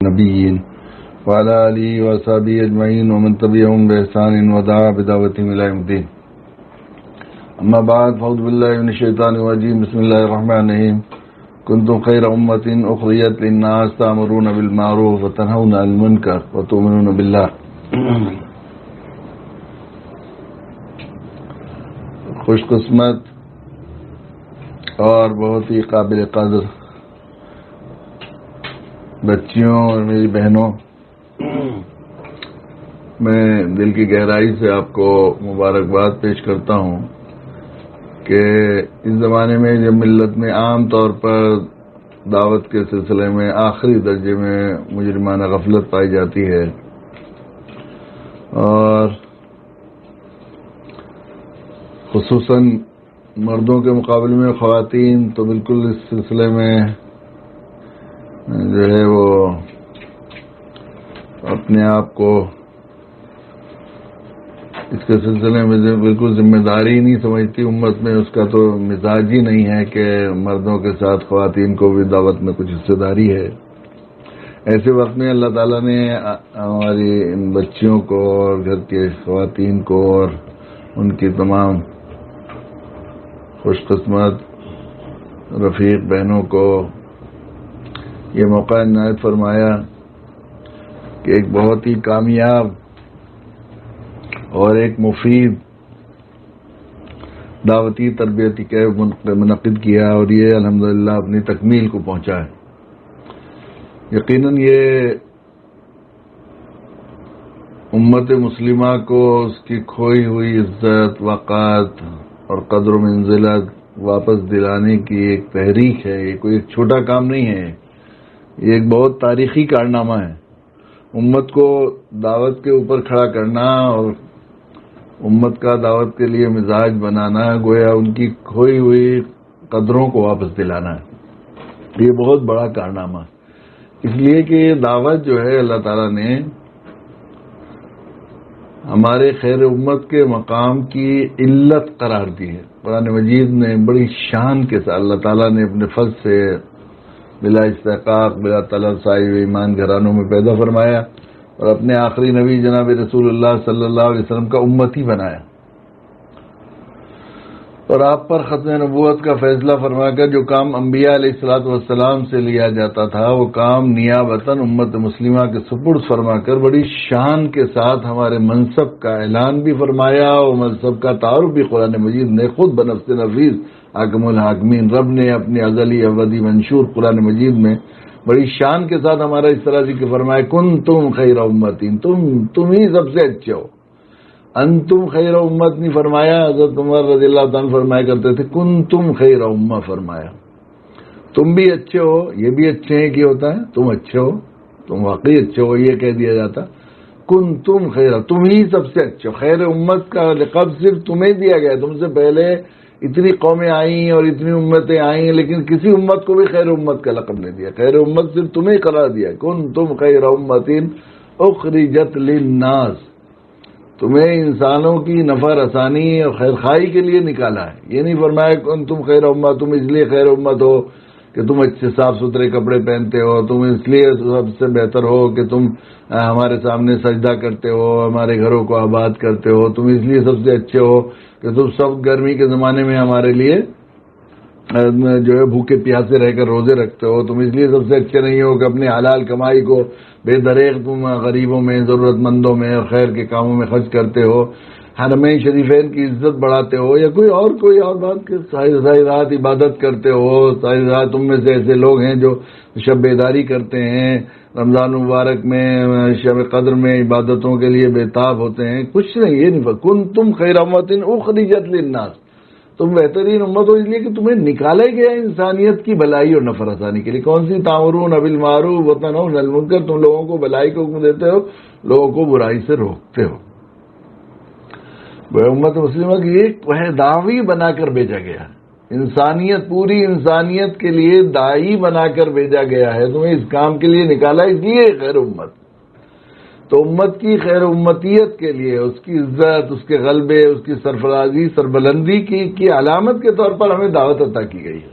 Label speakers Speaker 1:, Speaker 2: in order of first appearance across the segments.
Speaker 1: النبيين وعلى آله وصحبه أجمعين ومن تبعهم بإحسان ودعا بدعوتهم إلى يوم الدين. أما بعد فأعوذ بالله من الشيطان الرجيم. بسم الله الرحمن الرحيم. كنتم خير أمة أخرجت للناس تأمرون بالمعروف وتنهون عن المنكر وتؤمنون بالله. خوش قسمت اور بہت ہی قابل قدر بچیوں اور میری بہنوں، میں دل کی گہرائی سے آپ کو مبارکباد پیش کرتا ہوں کہ اس زمانے میں جب ملت میں عام طور پر دعوت کے سلسلے میں آخری درجے میں مجرمانہ غفلت پائی جاتی ہے، اور خصوصاً مردوں کے مقابلے میں خواتین تو بالکل اس سلسلے میں جو ہے وہ اپنے آپ کو اس کے سلسلے میں بالکل ذمہ داری نہیں سمجھتی. امت میں اس کا تو مزاج ہی نہیں ہے کہ مردوں کے ساتھ خواتین کو بھی دعوت میں کچھ حصہ داری ہے. ایسے وقت میں اللہ تعالیٰ نے ہماری ان بچیوں کو اور گھر کے خواتین کو اور ان کی تمام خوش قسمت رفیق بہنوں کو یہ موقع عنایت فرمایا کہ ایک بہت ہی کامیاب اور ایک مفید دعوتی تربیتی کیمپ منعقد کیا، اور یہ الحمدللہ اپنی تکمیل کو پہنچا ہے. یقیناً یہ امت مسلمہ کو اس کی کھوئی ہوئی عزت، وقار اور قدر و منزلت واپس دلانے کی ایک تحریک ہے. یہ کوئی ایک چھوٹا کام نہیں ہے، یہ ایک بہت تاریخی کارنامہ ہے. امت کو دعوت کے اوپر کھڑا کرنا اور امت کا دعوت کے لیے مزاج بنانا، گویا ان کی کھوئی ہوئی قدروں کو واپس دلانا ہے. یہ بہت بڑا کارنامہ ہے، اس لیے کہ یہ دعوت جو ہے اللہ تعالیٰ نے ہمارے خیر امت کے مقام کی علت قرار دی ہے. قرآن مجید نے بڑی شان کے ساتھ اللہ تعالیٰ نے اپنے فضل سے بلا استحقاق، بلا طلب صاحب ایمان گھرانوں میں پیدا فرمایا اور اپنے آخری نبی جناب رسول اللہ صلی اللہ علیہ وسلم کا امتی بنایا، اور آپ پر ختم نبوت کا فیصلہ فرما کر جو کام انبیاء علیہ الصلوۃ والسلام سے لیا جاتا تھا وہ کام نیابتاً امت مسلمہ کے سپرد فرما کر بڑی شان کے ساتھ ہمارے منصب کا اعلان بھی فرمایا، اور منصب کا تعارف بھی قرآن مجید نے خود بنفس نفیس حاکم الحاکمین رب نے اپنی ازلی ابدی منشور قرآن مجید میں بڑی شان کے ساتھ ہمارا اس طرح سے کہ فرمائے کنتم خیر امتین، تم ہی سب سے اچھے ہو. انتم خیر امت نہیں فرمایا. حضرت عمر رضی اللہ تعالیٰ فرمایا کرتے تھے کنتم خیر امہ فرمایا. تم بھی اچھے ہو، یہ بھی اچھے ہیں کہ ہوتا ہے تم اچھے ہو، تم واقعی اچھے ہو یہ کہہ دیا جاتا. کنتم خیر، تم ہی سب سے اچھے ہو. خیر امت کا لقب صرف تمہیں دیا گیا. تم سے پہلے اتنی قومیں آئیں اور اتنی امتیں آئیں، لیکن کسی امت کو بھی خیر امت کا لقب نہیں دیا. خیر امت صرف تمہیں قرار دیا. کنتم خیر امت اخرجت للناس، تمہیں انسانوں کی نفع رسانی اور خیر خواہی کے لیے نکالا ہے. یہ نہیں فرمایا کنتم خیر امت تم اس لیے خیر امت ہو کہ تم اچھے صاف ستھرے کپڑے پہنتے ہو، تم اس لیے سب سے بہتر ہو کہ تم ہمارے سامنے سجدہ کرتے ہو، ہمارے گھروں کو آباد کرتے ہو، تم اس لیے سب سے اچھے ہو کہ تم سب گرمی کے زمانے میں ہمارے لیے جو ہے بھوکے پیاسے رہ کر روزے رکھتے ہو. تم اس لیے سب سے اچھے نہیں ہو کہ اپنی حلال کمائی کو بے دریغ تم غریبوں میں، ضرورت مندوں میں اور خیر کے کاموں میں خرچ کرتے ہو، حرمین شریفین کی عزت بڑھاتے ہو، یا کوئی اور بات کہ ساری رات عبادت کرتے ہو. ساری رات تم میں سے ایسے لوگ ہیں جو شب بیداری کرتے ہیں، رمضان مبارک میں شب قدر میں عبادتوں کے لیے بےتاب ہوتے ہیں. کچھ نہیں، یہ نہیں کنتم خیر امۃ اخرجت للناس، تم بہترین امت ہو اس لیے کہ تمہیں نکالا گیا انسانیت کی بھلائی اور نفع رسانی کے لیے. کون سی تامرون بالمعروف وتنہون عن المنکر، تم لوگوں کو بھلائی کا حکم دیتے ہو، لوگوں کو برائی سے روکتے ہو. امت مسلمہ کی ایک داعی بنا کر بھیجا گیا، انسانیت پوری انسانیت کے لیے داعی بنا کر بھیجا گیا ہے. تمہیں اس کام کے لیے نکالا، اس لیے خیر امت. تو امت کی خیر امتیت کے لیے اس کی عزت، اس کے غلبے، اس کی سرفرازی، سربلندی کی علامت کے طور پر ہمیں دعوت عطا کی گئی ہے.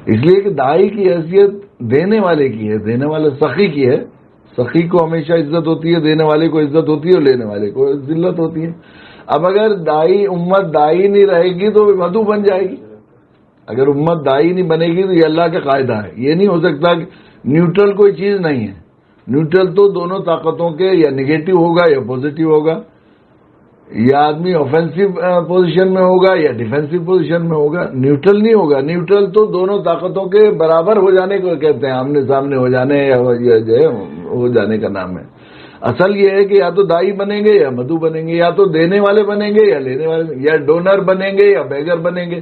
Speaker 1: اس لیے کہ داعی کی حیثیت دینے والے کی ہے، دینے والے سخی کی ہے. سخی کو ہمیشہ عزت ہوتی ہے، دینے والے کو عزت ہوتی ہے اور لینے والے کو ذلت ہوتی ہے. اب اگر امت دائی نہیں رہے گی تو مدعو بن جائے گی. اگر امت دائی نہیں بنے گی تو یہ اللہ کا قاعدہ ہے. یہ نہیں ہو سکتا کہ نیوٹرل کوئی چیز نہیں ہے. نیوٹرل تو دونوں طاقتوں کے یا نگیٹو ہوگا یا پوزیٹو ہوگا، یا آدمی آفینسو پوزیشن میں ہوگا یا ڈیفینسو پوزیشن میں ہوگا. نیوٹرل نہیں ہوگا. نیوٹرل تو دونوں طاقتوں کے برابر ہو جانے کو کہتے ہیں، آمنے سامنے ہو جانے یا جو ہے ہو جانے کا نام ہے. اصل یہ ہے کہ یا تو دائی بنیں گے یا مدعو بنیں گے، یا تو دینے والے بنیں گے یا لینے والے، یا ڈونر بنیں گے یا بیگر بنیں گے،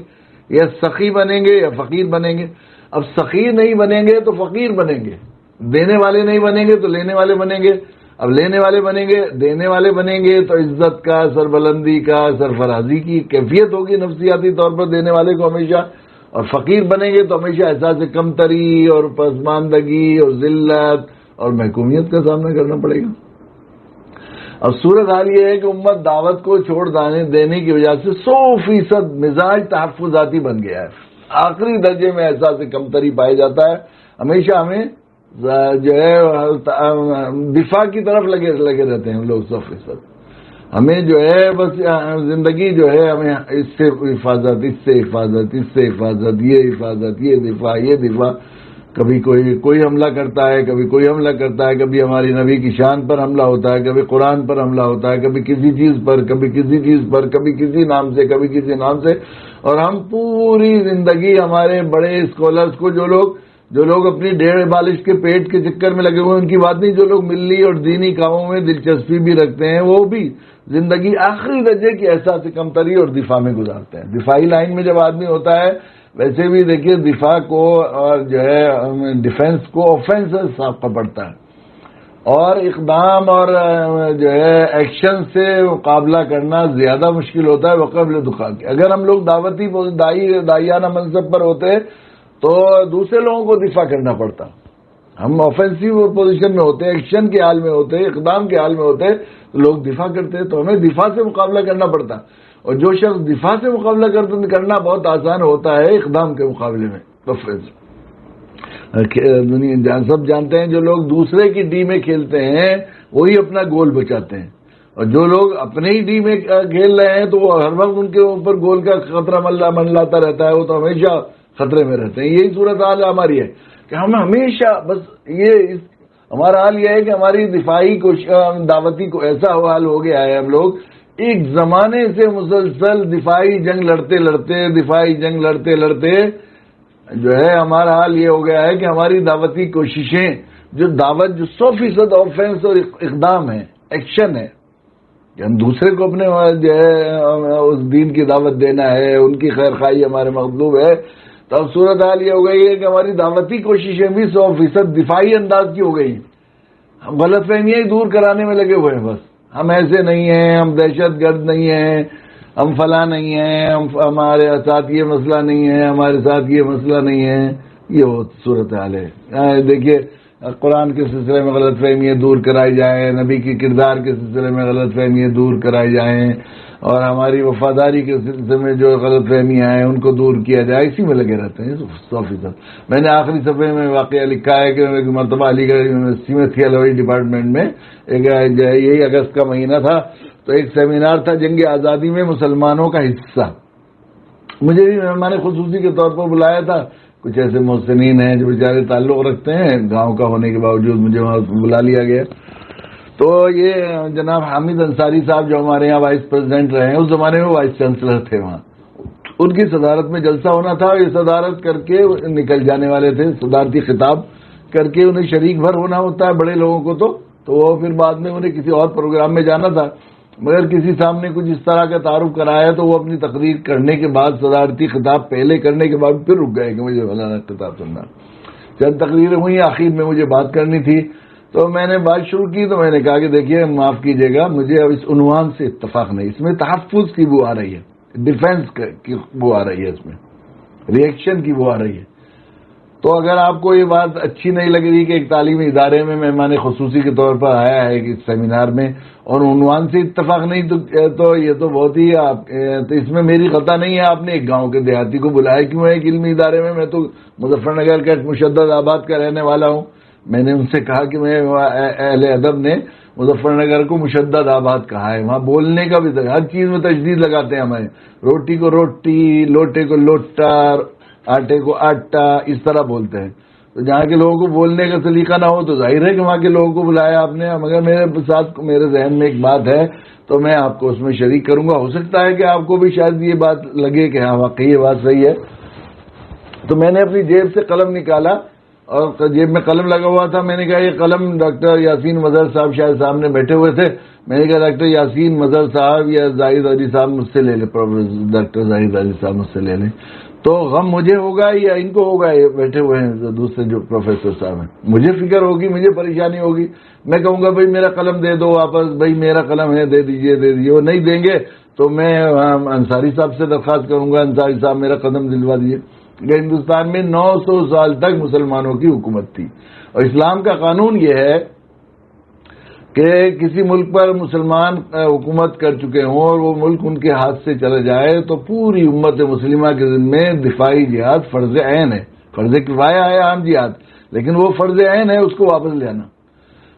Speaker 1: یا سخی بنیں گے یا فقیر بنیں گے. اب سخی نہیں بنیں گے تو فقیر بنیں گے، دینے والے نہیں بنیں گے تو لینے والے بنیں گے. اب لینے والے بنیں گے، دینے والے بنیں گے تو عزت کا، سربلندی کا، سرفرازی کی کیفیت ہوگی نفسیاتی طور پر دینے والے کو ہمیشہ. اور فقیر بنیں گے تو ہمیشہ احساس کمتری اور پسماندگی اور ذلت اور محکومیت کا سامنا کرنا پڑے گا. اب صورت حال یہ ہے کہ امت دعوت کو چھوڑ دینے کی وجہ سے 100% مزاج تحفظاتی بن گیا ہے. آخری درجے میں احساس کمتری پایا جاتا ہے. ہمیشہ ہمیں جو ہے دفاع کی طرف لگے رہتے ہیں لوگ 100%. ہمیں جو ہے بس زندگی جو ہے ہمیں اس سے حفاظت، اس سے حفاظت، اس سے حفاظت، یہ حفاظت، یہ دفاع، یہ دفاع. کبھی کوئی حملہ کرتا ہے، کبھی کوئی حملہ کرتا ہے، کبھی ہماری نبی کی شان پر حملہ ہوتا ہے، کبھی قرآن پر حملہ ہوتا ہے، کبھی کسی چیز پر، کبھی کسی چیز پر، کبھی کسی نام سے، کبھی کسی نام سے. اور ہم پوری زندگی ہمارے بڑے اسکالرس کو جو لوگ اپنی ڈیڑھ بالش کے پیٹ کے چکر میں لگے ہوئے ان کی بات نہیں، جو لوگ ملی اور دینی کاموں میں دلچسپی بھی رکھتے ہیں وہ بھی زندگی آخری درجے کی احساس کمتری اور دفاع میں گزارتے ہیں. دفاعی لائن میں جب آدمی ہوتا ہے، ویسے بھی دیکھیے دفاع کو اور جو ہے ڈیفنس کو آفینس صاف پڑتا ہے، اور اقدام اور جو ہے ایکشن سے مقابلہ کرنا زیادہ مشکل ہوتا ہے وقبل دخا کے. اگر ہم لوگ دائیانہ منصب پر ہوتے تو دوسرے لوگوں کو دفاع کرنا پڑتا. ہم آفینسو پوزیشن میں ہوتے، ایکشن کے حال میں ہوتے، اقدام کے حال میں ہوتے تو لوگ دفاع کرتے، تو ہمیں دفاع سے مقابلہ کرنا پڑتا. اور جو شخص دفاع سے مقابلہ کرنا بہت آسان ہوتا ہے اقدام کے مقابلے میں. دنیا سب جانتے ہیں جو لوگ دوسرے کی ڈی میں کھیلتے ہیں وہی اپنا گول بچاتے ہیں، اور جو لوگ اپنے ہی ڈی میں کھیل رہے ہیں تو وہ ہر وقت ان کے اوپر گول کا خطرہ منڈلاتا رہتا ہے، وہ تو ہمیشہ خطرے میں رہتے ہیں. یہی صورت حال ہماری ہے کہ ہم ہمیشہ بس ہمارا حال یہ ہے کہ ہماری دفاعی دعوتی کو ایسا حال ہو گیا ہے، ہم لوگ ایک زمانے سے مسلسل دفاعی جنگ لڑتے لڑتے جو ہے ہمارا حال یہ ہو گیا ہے کہ ہماری دعوتی کوششیں جو 100% آفینس اور اقدام ہے، ایکشن ہے کہ ہم دوسرے کو اپنے جو ہے اس دین کی دعوت دینا ہے، ان کی خیر خواہی ہمارے مطلوب ہے. تو اب صورت حال یہ ہو گئی ہے کہ ہماری دعوتی کوششیں بھی 100% دفاعی انداز کی ہو گئی. ہم غلط فہمیاں ہی دور کرانے میں لگے ہوئے ہیں. بس ہم ایسے نہیں ہیں، ہم دہشت گرد نہیں ہیں، ہم فلاں نہیں ہیں، ہمارے ساتھ یہ مسئلہ نہیں ہے، ہمارے ساتھ یہ مسئلہ نہیں ہے. یہ وہ صورت حال ہے. دیکھیے قرآن کے سلسلے میں غلط فہمیاں دور کرائی جائیں، نبی کی کردار کے سلسلے میں غلط فہمیاں دور کرائی جائیں، اور ہماری وفاداری کے سلسلے میں جو غلط فہمیاں ہیں ان کو دور کیا جائے، اسی میں لگے رہتے ہیں 100%. میں نے آخری صفحے میں واقعہ لکھا ہے کہ ایک مرتبہ علی گڑھ یونیورسٹی میں تھیولوجی ڈپارٹمنٹ میں یہی اگست کا مہینہ تھا، تو ایک سیمینار تھا جنگ آزادی میں مسلمانوں کا حصہ. مجھے بھی مہمان خصوصی کے طور پر بلایا تھا. کچھ ایسے محسنین ہیں جو بیچارے تعلق رکھتے ہیں گاؤں کا ہونے کے باوجود، مجھے وہاں بلا لیا گیا. تو یہ جناب حامد انصاری صاحب جو ہمارے یہاں وائس پریزیڈنٹ رہے ہیں، اس زمانے میں وائس چانسلر تھے وہاں، ان کی صدارت میں جلسہ ہونا تھا. یہ صدارت کر کے نکل جانے والے تھے، صدارتی خطاب کر کے انہیں شریک بھر ہونا ہوتا ہے بڑے لوگوں کو. تو وہ پھر بعد میں انہیں کسی اور پروگرام میں جانا تھا، مگر کسی صاحب نے کچھ اس طرح کا تعارف کرایا تو وہ اپنی تقریر کرنے کے بعد، صدارتی خطاب پہلے کرنے کے بعد پھر رک گئے کہ مجھے فلانا خطاب سننا. چند تقریریں ہوئی، آخر میں مجھے بات کرنی تھی تو میں نے بات شروع کی. تو میں نے کہا کہ دیکھیے معاف کیجیے گا، مجھے اب اس عنوان سے اتفاق نہیں. اس میں تحفظ کی بو آ رہی ہے، ڈیفینس کی بو آ رہی ہے، اس میں ری ایکشن کی بو آ رہی ہے. تو اگر آپ کو یہ بات اچھی نہیں لگ رہی کہ ایک تعلیمی ادارے میں مہمان خصوصی کے طور پر آیا ہے اس سیمینار میں اور عنوان سے اتفاق نہیں تو یہ تو بہت ہی تو اس میں میری خطا نہیں ہے. آپ نے ایک گاؤں کے دیہاتی کو بلایا کیوں ہے ایک علمی ادارے میں؟ میں تو مظفر نگر کا مشدد آباد کا رہنے والا ہوں. میں نے ان سے کہا کہ میں اہل ادب نے مظفر نگر کو مشدد آباد کہا ہے. وہاں بولنے کا بھی ہر چیز میں تشدید لگاتے ہیں. ہمیں روٹی کو روٹی، لوٹے کو لوٹا، آٹے کو آٹا، اس طرح بولتے ہیں. تو جہاں کے لوگوں کو بولنے کا سلیقہ نہ ہو تو ظاہر ہے کہ وہاں کے لوگوں کو بلایا آپ نے. مگر میرے ساتھ میرے ذہن میں ایک بات ہے تو میں آپ کو اس میں شریک کروں گا. ہو سکتا ہے کہ آپ کو بھی شاید یہ بات لگے کہ ہاں واقعی یہ بات صحیح ہے. تو میں نے اپنی جیب سے قلم نکالا اور جیب میں قلم لگا ہوا تھا. میں نے کہا یہ قلم ڈاکٹر یاسین مظہر صاحب شاید سامنے بیٹھے ہوئے تھے. میں نے کہا ڈاکٹر یاسین مظہر صاحب یا زاہد علی صاحب مجھ سے لے لیں، ڈاکٹر زاہد علی صاحب مجھ سے لے لیں. تو غم مجھے ہوگا یا ان کو ہوگا؟ یہ بیٹھے ہوئے ہیں دوسرے جو پروفیسر صاحب ہیں. مجھے فکر ہوگی، مجھے پریشانی ہوگی. میں کہوں گا بھائی میرا قلم دے دو واپس، بھائی میرا قلم ہے دے دیجئے دے دیجئے. وہ نہیں دیں گے تو میں انصاری صاحب سے درخواست کروں گا، انصاری صاحب میرا قلم دلوا دیجیے. کہ ہندوستان میں 900 سال تک مسلمانوں کی حکومت تھی اور اسلام کا قانون یہ ہے کہ کسی ملک پر مسلمان حکومت کر چکے ہوں اور وہ ملک ان کے ہاتھ سے چلا جائے تو پوری امت مسلمہ کے ذمے دفاعی جہاد فرض عین ہے. فرض کفایہ ہے عام جہاد، لیکن وہ فرض عین ہے، اس کو واپس لے آنا.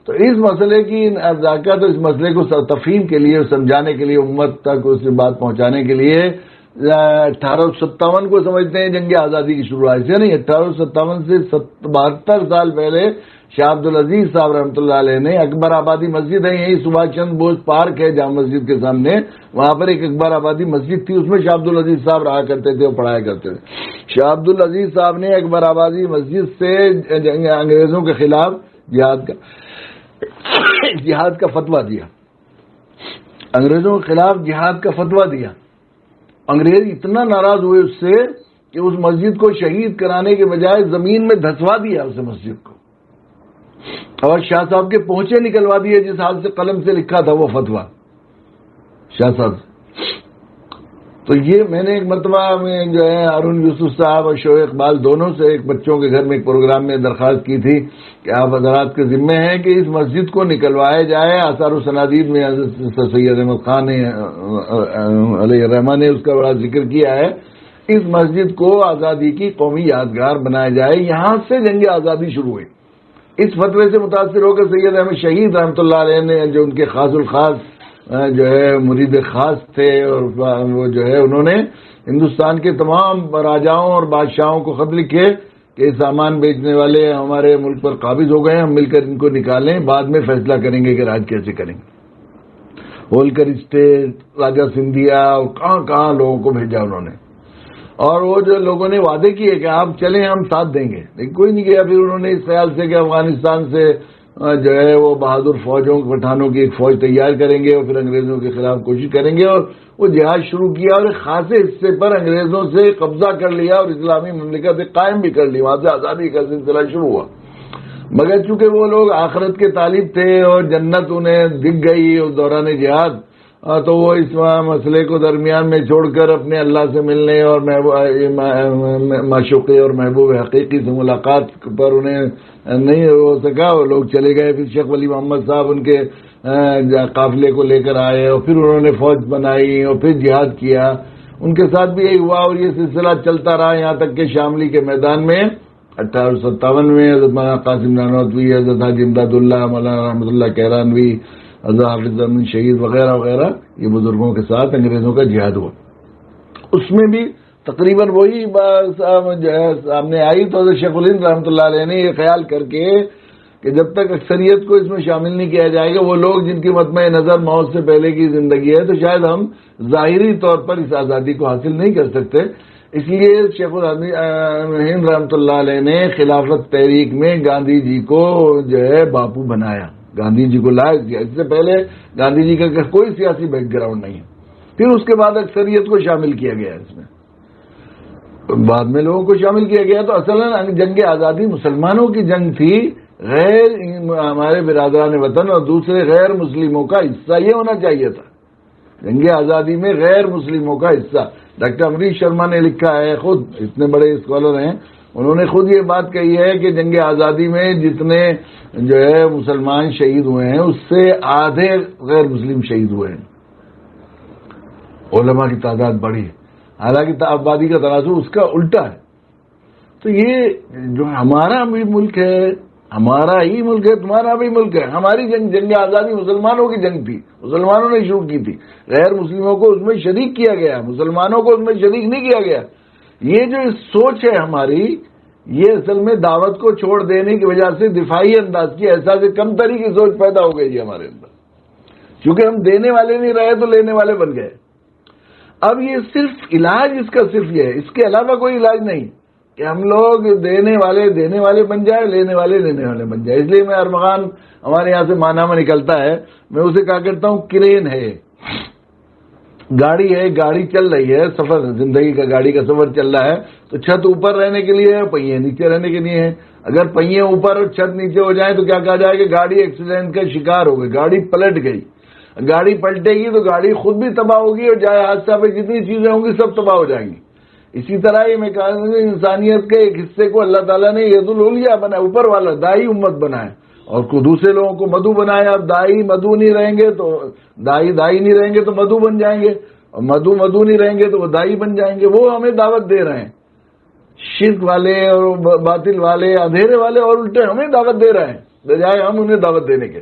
Speaker 1: تو اس مسئلے کی ذاکر تو اس مسئلے کو تفہیم کے لیے، سمجھانے کے لیے، امت تک اس بات پہنچانے کے لیے 1857 کو سمجھتے ہیں جنگ آزادی کی شروعات سے نہیں. 1857 سے 72 سال پہلے شاہ عبدالعزیز صاحب رحمۃ اللہ علیہ نے اکبر آبادی مسجد ہے یہی سبھاش چندر بوس پارک ہے جامع مسجد کے سامنے، وہاں پر ایک اکبر آبادی مسجد تھی. اس میں شاہ عبدالعزیز صاحب رہا کرتے تھے اور پڑھایا کرتے تھے. شاہ عبدالعزیز صاحب نے اکبر آبادی مسجد سے انگریزوں کے خلاف جہاد کا فتویٰ دیا. انگریزوں کے خلاف جہاد کا فتویٰ دیا. انگریز اتنا ناراض ہوئے اس سے کہ اس مسجد کو شہید کرانے کے بجائے زمین میں دھسوا دیا اسے مسجد کو، اور شاہ صاحب کے پہنچے نکلوا دیے جس حال سے قلم سے لکھا تھا وہ فتویٰ شاہ صاحب. تو یہ میں نے ایک مرتبہ میں جو ہے ہارون یوسف صاحب اور شعیب اقبال دونوں سے ایک بچوں کے گھر میں ایک پروگرام میں درخواست کی تھی کہ آپ حضرات کے ذمہ ہیں کہ اس مسجد کو نکلوایا جائے. آثار و سنادید میں سید احمد خان علیہ الرحمٰن نے اس کا بڑا ذکر کیا ہے. اس مسجد کو آزادی کی قومی یادگار بنایا جائے. یہاں سے جنگ آزادی شروع ہوئی. اس فتوے سے متاثر ہو کر سید احمد شہید رحمۃ اللہ علیہ نے جو ان کے خاص الخاص جو ہے مرید خاص تھے اور وہ جو ہے انہوں نے ہندوستان کے تمام راجاؤں اور بادشاہوں کو خط لکھے کہ سامان بیچنے والے ہمارے ملک پر قابض ہو گئے، ہم مل کر ان کو نکالیں، بعد میں فیصلہ کریں گے کہ راج کیسے کریں گے. ہولکر اسٹیٹ، راجا سندھیا اور کہاں کہاں لوگوں کو بھیجا انہوں نے. اور وہ جو لوگوں نے وعدے کیے کہ آپ چلیں ہم ساتھ دیں گے، لیکن کوئی نہیں گیا. پھر انہوں نے اس خیال سے کہ افغانستان سے جو ہے وہ بہادر فوجوں پٹھانوں کی ایک فوج تیار کریں گے اور پھر انگریزوں کے خلاف کوشش کریں گے، اور وہ جہاد شروع کیا اور ایک خاصے حصے پر انگریزوں سے قبضہ کر لیا اور اسلامی مملکت قائم بھی کر لی. وہاں سے آزادی کا سلسلہ شروع ہوا. مگر چونکہ وہ لوگ آخرت کے طالب تھے اور جنت انہیں دکھ گئی اس دوران جہاد، تو وہ اس مسئلے کو درمیان میں چھوڑ کر اپنے اللہ سے ملنے اور معشوق اور محبوب حقیقی سے ملاقات پر انہیں نہیں ہو سکا. وہ لوگ چلے گئے. پھر شیخ ولی محمد صاحب ان کے قافلے کو لے کر آئے اور پھر انہوں نے فوج بنائی اور پھر جہاد کیا. ان کے ساتھ بھی یہی ہوا اور یہ سلسلہ چلتا رہا یہاں تک کہ شاملی کے میدان میں 1857 میں حضرت مولانا قاسم نانوتوی، حضرت حاجی امداد اللہ، مولانا رحمۃ اللہ کیرانوی، حضرت حافظ امین شہید وغیرہ وغیرہ یہ بزرگوں کے ساتھ انگریزوں کا جہاد ہوا. اس میں بھی تقریباً وہی بات جو ہے سامنے آئی. تو حضرت شیخ الہند رحمۃ اللہ علیہ نے یہ خیال کر کے کہ جب تک اکثریت کو اس میں شامل نہیں کیا جائے گا، وہ لوگ جن کی مطمع نظر موت سے پہلے کی زندگی ہے، تو شاید ہم ظاہری طور پر اس آزادی کو حاصل نہیں کر سکتے. اس لیے شیخ الہند رحمۃ اللہ علیہ نے خلافت تحریک میں گاندھی جی کو جو ہے باپو بنایا، گاندھی جی کو لایا. اس سے پہلے گاندھی جی کا کوئی سیاسی بیک گراؤنڈ نہیں ہے. پھر اس کے بعد اکثریت کو شامل کیا گیا، اس میں بعد میں لوگوں کو شامل کیا گیا. تو اصلاً جنگ آزادی مسلمانوں کی جنگ تھی، غیر ہمارے برادران وطن اور دوسرے غیر مسلموں کا حصہ یہ ہونا چاہیے تھا. جنگ آزادی میں غیر مسلموں کا حصہ. ڈاکٹر امریش شرما نے لکھا ہے، خود اتنے بڑے اسکالر ہیں، انہوں نے خود یہ بات کہی ہے کہ جنگ آزادی میں جتنے جو ہے مسلمان شہید ہوئے ہیں اس سے آدھے غیر مسلم شہید ہوئے ہیں، علماء کی تعداد بڑھی، حالانکہ آبادی کا تناسب اس کا الٹا ہے۔ تو یہ جو ہمارا بھی ملک ہے، ہمارا ہی ملک ہے، تمہارا بھی ملک ہے، ہماری جنگ آزادی مسلمانوں کی جنگ تھی، مسلمانوں نے شروع کی تھی، غیر مسلموں کو اس میں شریک کیا گیا، مسلمانوں کو اس میں شریک نہیں کیا گیا۔ یہ جو سوچ ہے ہماری، یہ اصل میں دعوت کو چھوڑ دینے کی وجہ سے دفاعی انداز کی احساس کم تری کی سوچ پیدا ہو گئی ہے ہمارے اندر، کیونکہ ہم دینے والے نہیں رہے تو لینے والے بن گئے۔ اب یہ صرف علاج اس کا صرف یہ ہے، اس کے علاوہ کوئی علاج نہیں کہ ہم لوگ دینے والے بن جائیں، لینے والے بن جائیں۔ اس لیے میں ارمغان ہمارے یہاں سے مانا میں نکلتا ہے، میں اسے کہا کرتا ہوں کرین ہے، گاڑی ہے، گاڑی چل رہی ہے، سفر زندگی کا گاڑی کا سفر چل رہا ہے، تو چھت اوپر رہنے کے لیے ہے، پہیے نیچے رہنے کے لیے ہے۔ اگر پہیے اوپر اور چھت نیچے ہو جائیں تو کیا کہا جائے کہ گاڑی ایکسیڈنٹ کا شکار ہو گئی، گاڑی پلٹ گئی۔ گاڑی پلٹے گی تو گاڑی خود بھی تباہ ہوگی اور جائے حادثہ پہ جتنی چیزیں ہوں گی سب تباہ ہو جائیں گی۔ اسی طرح یہ میں کہا انسانیت کے ایک حصے کو اللہ تعالیٰ نے ید العلیہ بنا، اوپر والا دائی امت بنائے، اور کو دوسرے لوگوں کو مدعو بنایا۔ اب دائی مدعو نہیں رہیں گے تو دائی نہیں رہیں گے تو مدعو بن جائیں گے، اور مدعو نہیں رہیں گے تو وہ دائی بن جائیں گے۔ وہ ہمیں دعوت دے رہے ہیں، شرک والے اور باطل والے، اندھیرے والے، اور الٹے ہمیں دعوت دے رہے ہیں بجائے ہم انہیں دعوت دینے کے۔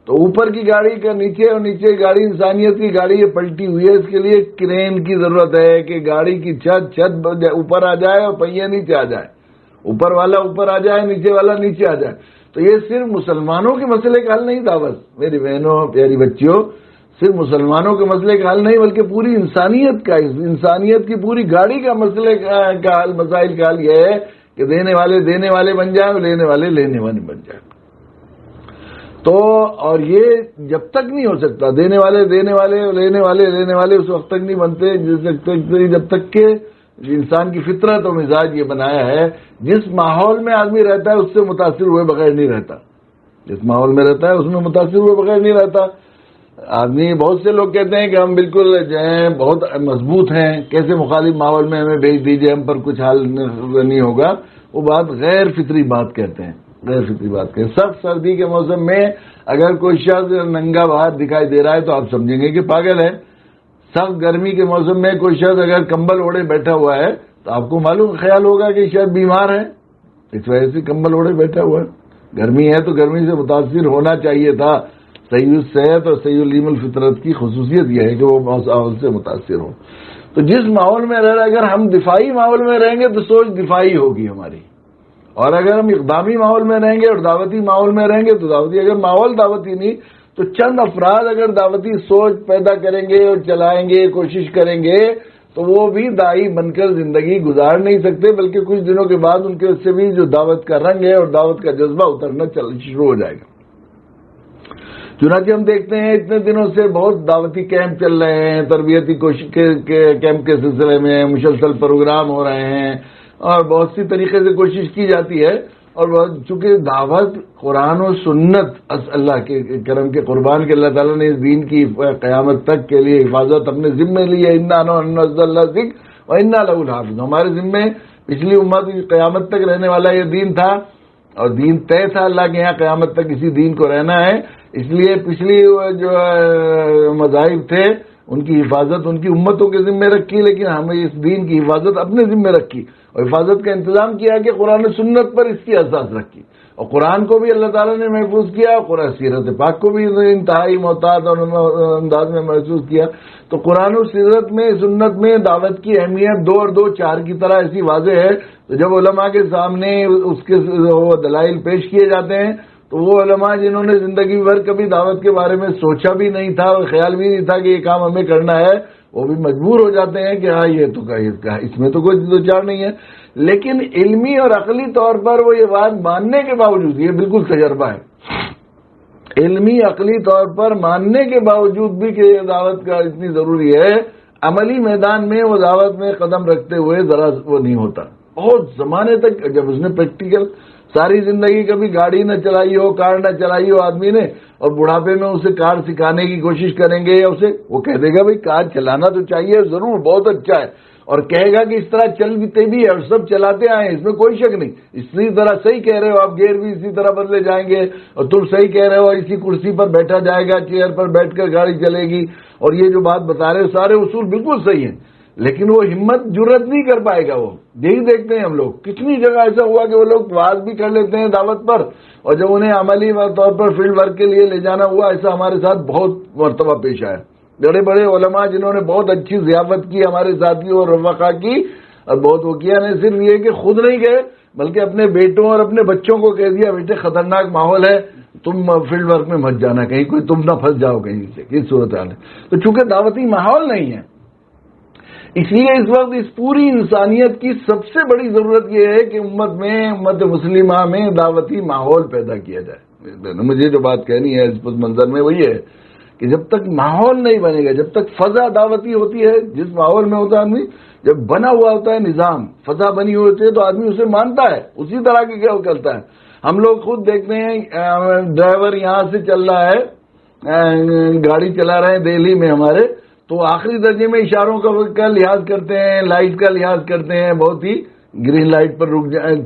Speaker 1: تو اوپر کی گاڑی کا نیچے، اور نیچے کی گاڑی انسانیت کی گاڑی یہ پلٹی ہوئی ہے، اس کے لیے کرین کی ضرورت ہے کہ گاڑی کی چھت اوپر آ جائے اور پہیے نیچے آ جائے، اوپر والا اوپر آ جائے، نیچے والا نیچے آ جائے۔ تو یہ صرف مسلمانوں کے مسئلے کا حل نہیں، دعوت میری بہنوں پیاری بچیوں، صرف مسلمانوں کے مسئلے کا حل نہیں بلکہ پوری انسانیت کا، انسانیت کی پوری گاڑی کا مسئلے کا حل، مسائل کا حل یہ ہے کہ دینے والے بن جائیں اور لینے والے بن جائیں۔ تو اور یہ جب تک نہیں ہو سکتا، دینے والے لینے والے اس وقت تک نہیں بنتے جب تک کہ انسان کی فطرت اور مزاج یہ بنایا ہے، جس ماحول میں آدمی رہتا ہے اس سے متاثر ہوئے بغیر نہیں رہتا، جس ماحول میں رہتا ہے اس میں متاثر ہوئے بغیر نہیں رہتا۔ آدمی، بہت سے لوگ کہتے ہیں کہ ہم بالکل جو ہیں بہت مضبوط ہیں، کیسے مخالف ماحول میں ہمیں بھیج دیجئے، ہم پر کچھ حال نہیں ہوگا۔ وہ بات غیر فطری بات کہتے ہیں، غیر فطری بات کہتے ہیں۔ سخت سردی کے موسم میں اگر کوئی شخص ننگا باہر دکھائی دے رہا ہے تو آپ سمجھیں گے کہ پاگل ہے۔ سخت گرمی کے موسم میں کوئی شخص اگر کمبل اوڑے بیٹھا ہوا ہے تو آپ کو معلوم خیال ہوگا کہ شاید بیمار ہے، اس وجہ سے کمبل اوڑے بیٹھا ہوا ہے۔ گرمی ہے تو گرمی سے متاثر ہونا چاہیے تھا۔ صحیح الصحت اور صحیح العلم الفطرت کی خصوصیت یہ ہے کہ وہ ماحول سے متاثر ہو۔ تو جس ماحول میں رہ رہے، اگر ہم دفاعی ماحول میں رہیں گے تو سوچ دفاعی ہوگی ہماری، اور اگر ہم اقدامی ماحول میں رہیں گے اور دعوتی ماحول میں رہیں گے تو دعوتی۔ اگر ماحول دعوتی نہیں تو چند افراد اگر دعوتی سوچ پیدا کریں گے اور چلائیں گے، کوشش کریں گے، تو وہ بھی داعی بن کر زندگی گزار نہیں سکتے، بلکہ کچھ دنوں کے بعد ان کے سے بھی جو دعوت کا رنگ ہے اور دعوت کا جذبہ اترنا شروع ہو جائے گا۔ چنانچہ ہم دیکھتے ہیں اتنے دنوں سے بہت دعوتی کیمپ چل رہے ہیں، تربیتی کیمپ کے سلسلے میں مسلسل پروگرام ہو رہے ہیں، اور بہت سی طریقے سے کوشش کی جاتی ہے۔ اور چونکہ دعوت قرآن و سنت اللہ کے کرم کے قربان کے اللہ تعالیٰ نے اس دین کی قیامت تک کے لیے حفاظت اپنے ذمے لی ہے۔ انا نزلنا الذکر وانا لہ لحافظون، ہمارے ذمے پچھلی امت قیامت تک رہنے والا یہ دین تھا، اور دین طے تھا اللہ کے یہاں قیامت تک اسی دین کو رہنا ہے۔ اس لیے پچھلی جو مذاہب تھے ان کی حفاظت ان کی امتوں کے ذمے رکھی، لیکن ہمیں اس دین کی حفاظت اپنے ذمے رکھی، اور حفاظت کا انتظام کیا کہ قرآن و سنت پر اس کی اساس رکھی، اور قرآن کو بھی اللہ تعالیٰ نے محفوظ کیا، اور قرآن سیرت پاک کو بھی انتہائی محتاط اور انداز میں محسوس کیا۔ تو قرآن و سیرت میں، سنت میں دعوت کی اہمیت 2 اور 2 4 کی طرح ایسی واضح ہے۔ تو جب علماء کے سامنے اس کے دلائل پیش کیے جاتے ہیں تو وہ علماء جنہوں نے زندگی بھر کبھی دعوت کے بارے میں سوچا بھی نہیں تھا اور خیال بھی نہیں تھا کہ یہ کام ہمیں کرنا ہے، وہ بھی مجبور ہو جاتے ہیں کہ ہاں یہ تو اس میں تو کوئی دو چار نہیں ہے۔ لیکن علمی اور عقلی طور پر وہ یہ بات ماننے کے باوجود، یہ بالکل تجربہ ہے، علمی عقلی طور پر ماننے کے باوجود بھی کہ یہ دعوت کا اتنی ضروری ہے، عملی میدان میں وہ دعوت میں قدم رکھتے ہوئے ذرا وہ نہیں ہوتا۔ بہت زمانے تک جب اس نے پریکٹیکل ساری زندگی کبھی گاڑی نہ چلائی ہو، کار نہ چلائی ہو آدمی نے، اور بڑھاپے میں اسے کار سکھانے کی کوشش کریں گے، یا اسے وہ کہہ دے گا بھائی کار چلانا تو چاہیے ضرور، بہت اچھا ہے، اور کہے گا کہ اس طرح چلتے بھی ہے اور سب چلاتے آئے ہیں، اس میں کوئی شک نہیں. اسی طرح صحیح کہہ رہے ہو آپ، گیئر بھی اسی طرح بدلے جائیں گے، اور تم صحیح کہہ رہے ہو، اسی کرسی پر بیٹھا جائے گا، چیئر پر بیٹھ کر گاڑی چلے گی، اور یہ جو بات بتا رہے ہو سارے اصول بالکل صحیح ہیں، لیکن وہ ہمت جرت نہیں کر پائے گا. وہ یہی دیکھتے ہیں ہم لوگ، کتنی جگہ ایسا ہوا کہ وہ لوگ واز بھی کر لیتے ہیں دعوت پر، اور جب انہیں عملی طور پر فیلڈ ورک کے لیے لے جانا ہوا، ایسا ہمارے ساتھ بہت مرتبہ پیش آیا. بڑے بڑے علماء جنہوں نے بہت اچھی ضیافت کی ہمارے ساتھیوں اور رفقا کی، اور بہت وہ کیا، نہیں صرف یہ کہ خود نہیں گئے بلکہ اپنے بیٹوں اور اپنے بچوں کو کہہ دیا بیٹے خطرناک ماحول ہے، تم فیلڈ ورک میں مت جانا، کہیں کوئی تم نہ پھنس جاؤ کہیں سے، کس صورتحال ہے. تو چونکہ دعوتی ماحول نہیں ہے، اس لیے اس وقت اس پوری انسانیت کی سب سے بڑی ضرورت یہ ہے کہ امت مسلمہ میں دعوتی ماحول پیدا کیا جائے. مجھے جو بات کہنی ہے اس پس منظر میں وہی ہے کہ جب تک ماحول نہیں بنے گا، جب تک فضا دعوتی ہوتی ہے، جس ماحول میں ہوتا ہے آدمی، جب بنا ہوا ہوتا ہے نظام، فضا بنی ہوئی ہوتی ہے تو آدمی اسے مانتا ہے، اسی طرح کی کیا کرتا ہے. ہم لوگ خود دیکھتے ہیں، ڈرائیور یہاں سے چل رہا ہے، گاڑی چلا رہے ہیں دہلی میں ہمارے، تو آخری درجے میں اشاروں کا لحاظ کرتے ہیں، لائٹ کا لحاظ کرتے ہیں، بہت ہی گرین لائٹ پر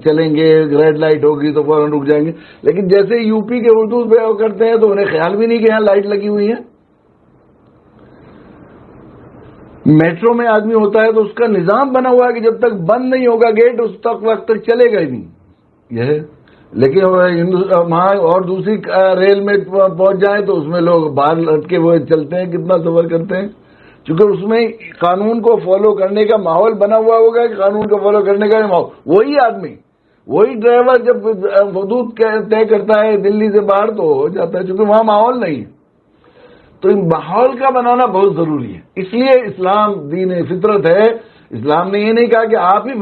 Speaker 1: چلیں گے، ریڈ لائٹ ہوگی تو فوراً رک جائیں گے. لیکن جیسے یو پی کے اردو پہ کرتے ہیں تو انہیں خیال بھی نہیں کہ یہاں لائٹ لگی ہوئی ہے. میٹرو میں آدمی ہوتا ہے تو اس کا نظام بنا ہوا ہے کہ جب تک بند نہیں ہوگا گیٹ اس وقت تک چلے گا ہی نہیں یہ. لیکن وہاں اور دوسری ریل میں پہنچ جائیں تو اس میں لوگ باہر لٹکے ہوئے چلتے ہیں، کتنا سفر کرتے ہیں، چونکہ اس میں قانون کو فالو کرنے کا ماحول بنا ہوا ہوگا کہ قانون کو فالو کرنے کا ماحول. وہی آدمی، وہی ڈرائیور جب حدود طے کرتا ہے دلی سے باہر تو ہو جاتا ہے، چونکہ وہاں ماحول نہیں ہے. تو ان ماحول کا بنانا بہت ضروری ہے. اس لیے اسلام دین فطرت ہے. اسلام نے یہ نہیں کہا کہ آپ ہی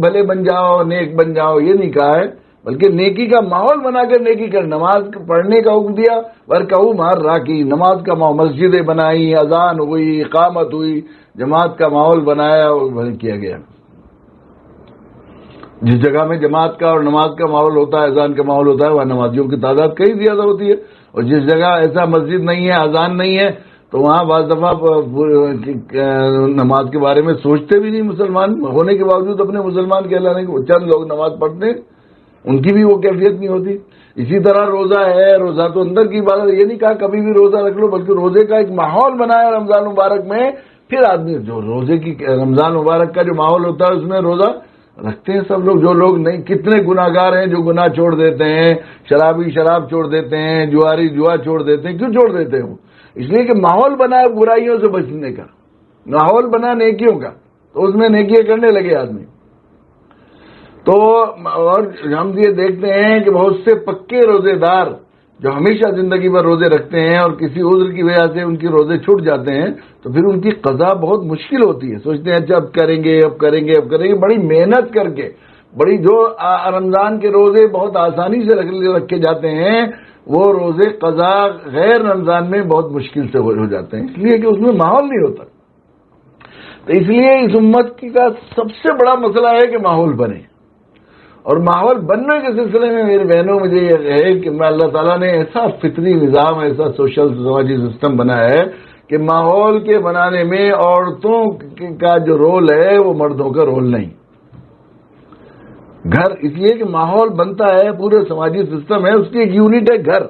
Speaker 1: بھلے بن جاؤ، نیک بن جاؤ، یہ نہیں کہا ہے، بلکہ نیکی کا ماحول بنا کر نیکی کر. نماز پڑھنے کا حکم دیا، ورکعوا مع الراکعین، نماز کا ماحول، مسجدیں بنائی، اذان ہوئی، اقامت ہوئی، جماعت کا ماحول بنایا اور کیا گیا. جس جگہ میں جماعت کا اور نماز کا ماحول ہوتا ہے، اذان کا ماحول ہوتا ہے، وہاں نمازیوں کی تعداد کئی زیادہ ہوتی ہے. اور جس جگہ ایسا مسجد نہیں ہے، اذان نہیں ہے، تو وہاں بعض دفعہ نماز کے بارے میں سوچتے بھی نہیں. مسلمان ہونے کے باوجود اپنے مسلمان کہلانے کے چند لوگ نماز پڑھتے ہیں، ان کی بھی وہ کیفیت نہیں ہوتی. اسی طرح روزہ ہے، روزہ تو اندر کی بات ہے، یہ نہیں کہا کبھی بھی روزہ رکھ لو، بلکہ روزے کا ایک ماحول بنایا رمضان مبارک میں. پھر آدمی جو روزے کی رمضان مبارک کا جو ماحول ہوتا ہے اس میں روزہ رکھتے ہیں سب لوگ. جو لوگ نہیں، کتنے گناہگار ہیں جو گناہ چھوڑ دیتے ہیں، شرابی شراب چھوڑ دیتے ہیں، جواری جوا چھوڑ دیتے ہیں. کیوں چھوڑ دیتے ہیں؟ اس لیے کہ ماحول بنا ہے برائیوں سے بچنے کا، ماحول بنا نیکیوں کا، تو اس میں نیکیاں کرنے لگے آدمی. تو اور ہم یہ دیکھتے ہیں کہ بہت سے پکے روزے دار جو ہمیشہ زندگی بھر روزے رکھتے ہیں اور کسی عذر کی وجہ سے ان کی روزے چھوٹ جاتے ہیں تو پھر ان کی قضا بہت مشکل ہوتی ہے. سوچتے ہیں اچھا اب کریں گے، اب کریں گے، اب کریں گے، بڑی محنت کر کے، بڑی جو رمضان کے روزے بہت آسانی سے رکھے جاتے ہیں، وہ روزے قضا غیر رمضان میں بہت مشکل سے ہو جاتے ہیں، اس لیے کہ اس میں ماحول نہیں ہوتا. تو اس لیے اس امت کا سب سے بڑا مسئلہ ہے کہ ماحول بنے. اور ماحول بننے کے سلسلے میں میرے بہنوں مجھے یہ ہے کہ اللہ تعالیٰ نے ایسا فطری نظام، ایسا سوشل سماجی سسٹم بنایا ہے کہ ماحول کے بنانے میں عورتوں کا جو رول ہے وہ مردوں کا رول نہیں. گھر، اس لیے کہ ماحول بنتا ہے، پورے سماجی سسٹم ہے، اس کی ایک یونٹ ہے گھر.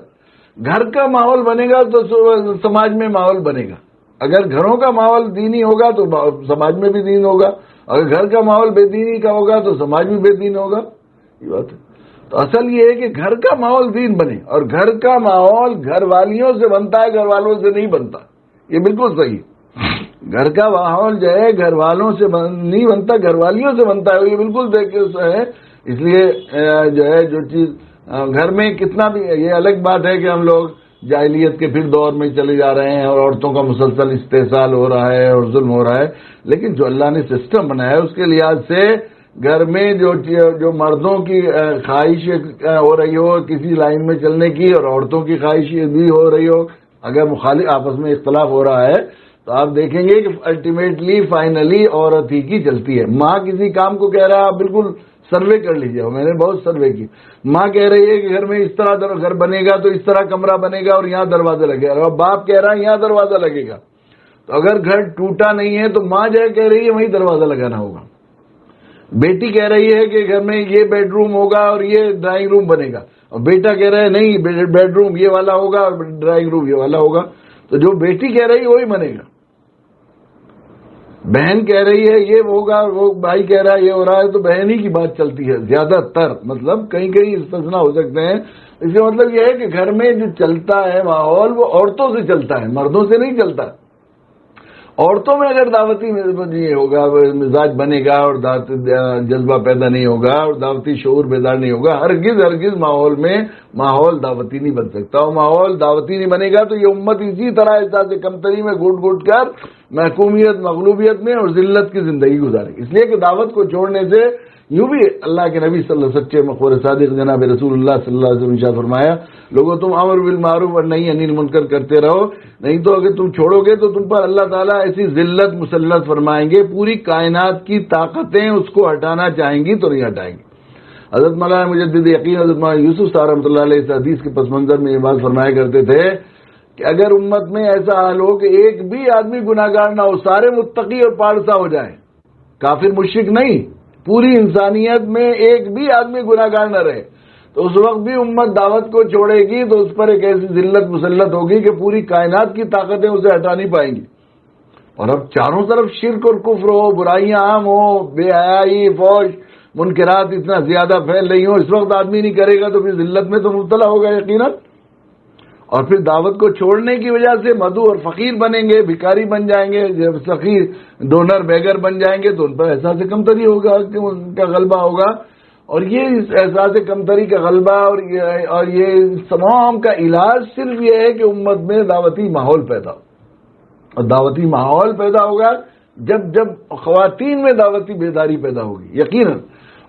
Speaker 1: گھر کا ماحول بنے گا تو سماج میں ماحول بنے گا. اگر گھروں کا ماحول دینی ہوگا تو سماج میں بھی دین ہوگا، اگر گھر کا ماحول بے دینی کا ہوگا تو سماج بھی بے دین ہوگا. یہ بات ہے. تو اصل یہ ہے کہ گھر کا ماحول دین بنے، اور گھر کا ماحول گھر والیوں سے بنتا ہے، گھر والوں سے نہیں بنتا. یہ بالکل صحیح. گھر کا ماحول جو ہے گھر والوں سے نہیں بنتا، گھر والیوں سے بنتا ہے. یہ بالکل دیکھے ہے. اس لیے جو ہے جو چیز گھر میں کتنا بھی، یہ الگ بات ہے کہ ہم لوگ جاہلیت کے پھر دور میں چلے جا رہے ہیں اور عورتوں کا مسلسل استحصال ہو رہا ہے اور ظلم ہو رہا ہے، لیکن جو اللہ نے سسٹم بنایا ہے اس کے لحاظ سے گھر میں جو مردوں کی خواہش ہو رہی ہو کسی لائن میں چلنے کی، اور عورتوں کی خواہش بھی ہو رہی ہو، اگر مخالف آپس میں اختلاف ہو رہا ہے تو آپ دیکھیں گے کہ الٹیمیٹلی فائنلی عورت ہی کی چلتی ہے. ماں کسی کام کو کہہ رہا ہے، آپ بالکل سروے کر لیجیے، میں نے بہت سروے کی. ماں کہہ رہی ہے کہ گھر میں اس طرح گھر بنے گا تو اس طرح کمرہ بنے گا اور یہاں دروازہ لگے گا، اور باپ کہہ رہا ہے یہاں دروازہ لگے گا. تو اگر گھر ٹوٹا نہیں ہے تو ماں جو کہہ رہی ہے وہیں دروازہ لگانا ہوگا. بیٹی کہہ رہی ہے کہ گھر میں یہ بیڈ روم ہوگا اور یہ ڈرائنگ روم بنے گا, اور بیٹا کہہ رہا ہے نہیں بیڈ روم یہ والا ہوگا اور ڈرائنگ روم یہ والا ہوگا. تو جو بیٹی کہہ رہی ہے وہی بنے گا. بہن کہہ رہی ہے یہ ہوگا, وہ بھائی کہہ رہا ہے یہ ہو رہا ہے, تو بہن ہی کی بات چلتی ہے زیادہ تر. مطلب کہیں کہیں استثنا ہو سکتے ہیں. اس کا مطلب یہ ہے کہ گھر میں جو چلتا ہے ماحول وہ عورتوں سے چلتا ہے, مردوں سے نہیں چلتا. عورتوں میں اگر دعوتی یہ ہوگا مزاج بنے گا اور جذبہ پیدا نہیں ہوگا اور دعوتی شعور بیدار نہیں ہوگا, ہرگز ماحول میں ماحول دعوتی نہیں بن سکتا. اور ماحول دعوتی نہیں بنے گا تو یہ امت اسی طرح احساس کمتری میں گھٹ گھٹ کر محکومیت مغلوبیت میں اور ذلت کی زندگی گزارے. اس لیے کہ دعوت کو چھوڑنے سے یوں بھی اللہ کے نبی صلی اللہ علیہ وسلم سچے مخور صادق جناب رسول اللہ صلی اللہ علیہ وسلم نے فرمایا, لوگوں تم امر بالمعروف اور نہی عن المنکر کرتے رہو, نہیں تو اگر تم چھوڑو گے تو تم پر اللہ تعالیٰ ایسی ذلت مسلط فرمائیں گے, پوری کائنات کی طاقتیں اس کو ہٹانا چاہیں گی تو نہیں ہٹائیں گی. حضرت مولانا مجدد یقین حضرت مولانا یوسف صاحب رحمۃ اللہ علیہ اس حدیث کے پس منظر میں یہ بات فرمایا کرتے تھے کہ اگر امت میں ایسا حال ہو کہ ایک بھی آدمی گناہگار نہ ہو, سارے متقی اور پارسا ہو جائیں, کافر مشرک نہیں, پوری انسانیت میں ایک بھی آدمی گناہگار نہ رہے, تو اس وقت بھی امت دعوت کو چھوڑے گی تو اس پر ایک ایسی ذلت مسلط ہوگی کہ پوری کائنات کی طاقتیں اسے ہٹا نہیں پائیں گی. اور اب چاروں طرف شرک اور کفر ہو, برائیاں عام ہو, بے حیائی فوش منکرات اتنا زیادہ پھیل رہی ہوں, اس وقت آدمی نہیں کرے گا تو پھر ذلت میں تو مبتلا ہوگا یقیناً. اور پھر دعوت کو چھوڑنے کی وجہ سے مدعو اور فقیر بنیں گے, بھکاری بن جائیں گے, جب فقیر ڈونر بیگر بن جائیں گے تو ان پر احساس کمتری ہوگا کہ ان کا غلبہ ہوگا. اور یہ احساس کمتری کا غلبہ اور یہ تمام کا علاج صرف یہ ہے کہ امت میں دعوتی ماحول پیدا ہو. اور دعوتی ماحول پیدا ہوگا جب خواتین میں دعوتی بیداری پیدا ہوگی یقیناً.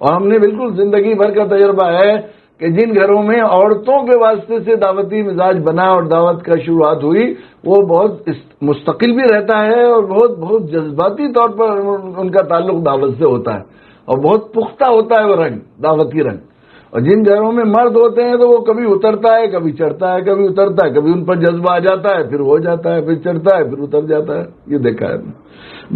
Speaker 1: اور ہم نے بالکل زندگی بھر کا تجربہ ہے کہ جن گھروں میں عورتوں کے واسطے سے دعوتی مزاج بنا اور دعوت کا شروعات ہوئی وہ بہت مستقل بھی رہتا ہے اور بہت جذباتی طور پر ان کا تعلق دعوت سے ہوتا ہے اور بہت پختہ ہوتا ہے وہ رنگ, دعوتی رنگ. اور جن گھروں میں مرد ہوتے ہیں تو وہ کبھی اترتا ہے, کبھی چڑھتا ہے, کبھی اترتا ہے, کبھی ان پر جذبہ آ جاتا ہے, پھر ہو جاتا ہے, پھر چڑھتا ہے, پھر اتر جاتا ہے. یہ دیکھا ہے.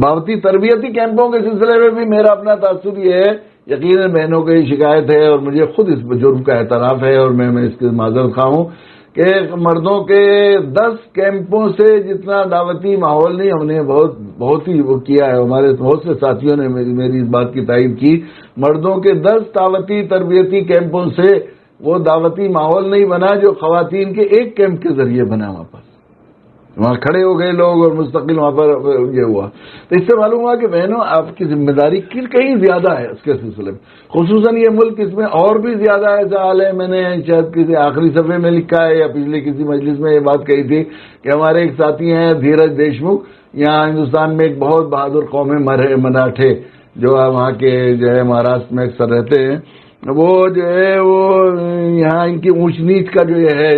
Speaker 1: دعوتی تربیتی کیمپوں کے سلسلے میں بھی میرا اپنا تاثر یہ ہے, یقیناً بہنوں کی شکایت ہے اور مجھے خود اس جرم کا اعتراف ہے اور میں اس کی معذرت خواہ ہوں کہ مردوں کے 10 کیمپوں سے جتنا دعوتی ماحول نہیں, ہم نے بہت ہی وہ کیا ہے. ہمارے بہت سے ساتھیوں نے میری اس بات کی تائید کی. مردوں کے 10 دعوتی تربیتی کیمپوں سے وہ دعوتی ماحول نہیں بنا جو خواتین کے ایک کیمپ کے ذریعے بنا. وہاں کھڑے ہو گئے لوگ اور مستقل وہاں پر یہ ہوا. تو اس سے معلوم ہوا کہ بہنوں آپ کی ذمہ داری کہیں زیادہ ہے اس کے سلسلے میں, خصوصاً یہ ملک اس میں اور بھی زیادہ ایسا حال ہے. میں نے شاید کسی آخری صفحے میں لکھا ہے یا پچھلے کسی مجلس میں یہ بات کہی تھی کہ ہمارے ایک ساتھی ہیں دھیرج دیشمکھ, یہاں ہندوستان میں ایک بہت بہادر قوم ہے مراٹھے, جو وہاں کے جو ہے مہاراشٹر میں اکثر رہتے ہیں. وہ جو ہے وہ یہاں ان کی اونچ نیچ کا جو یہ ہے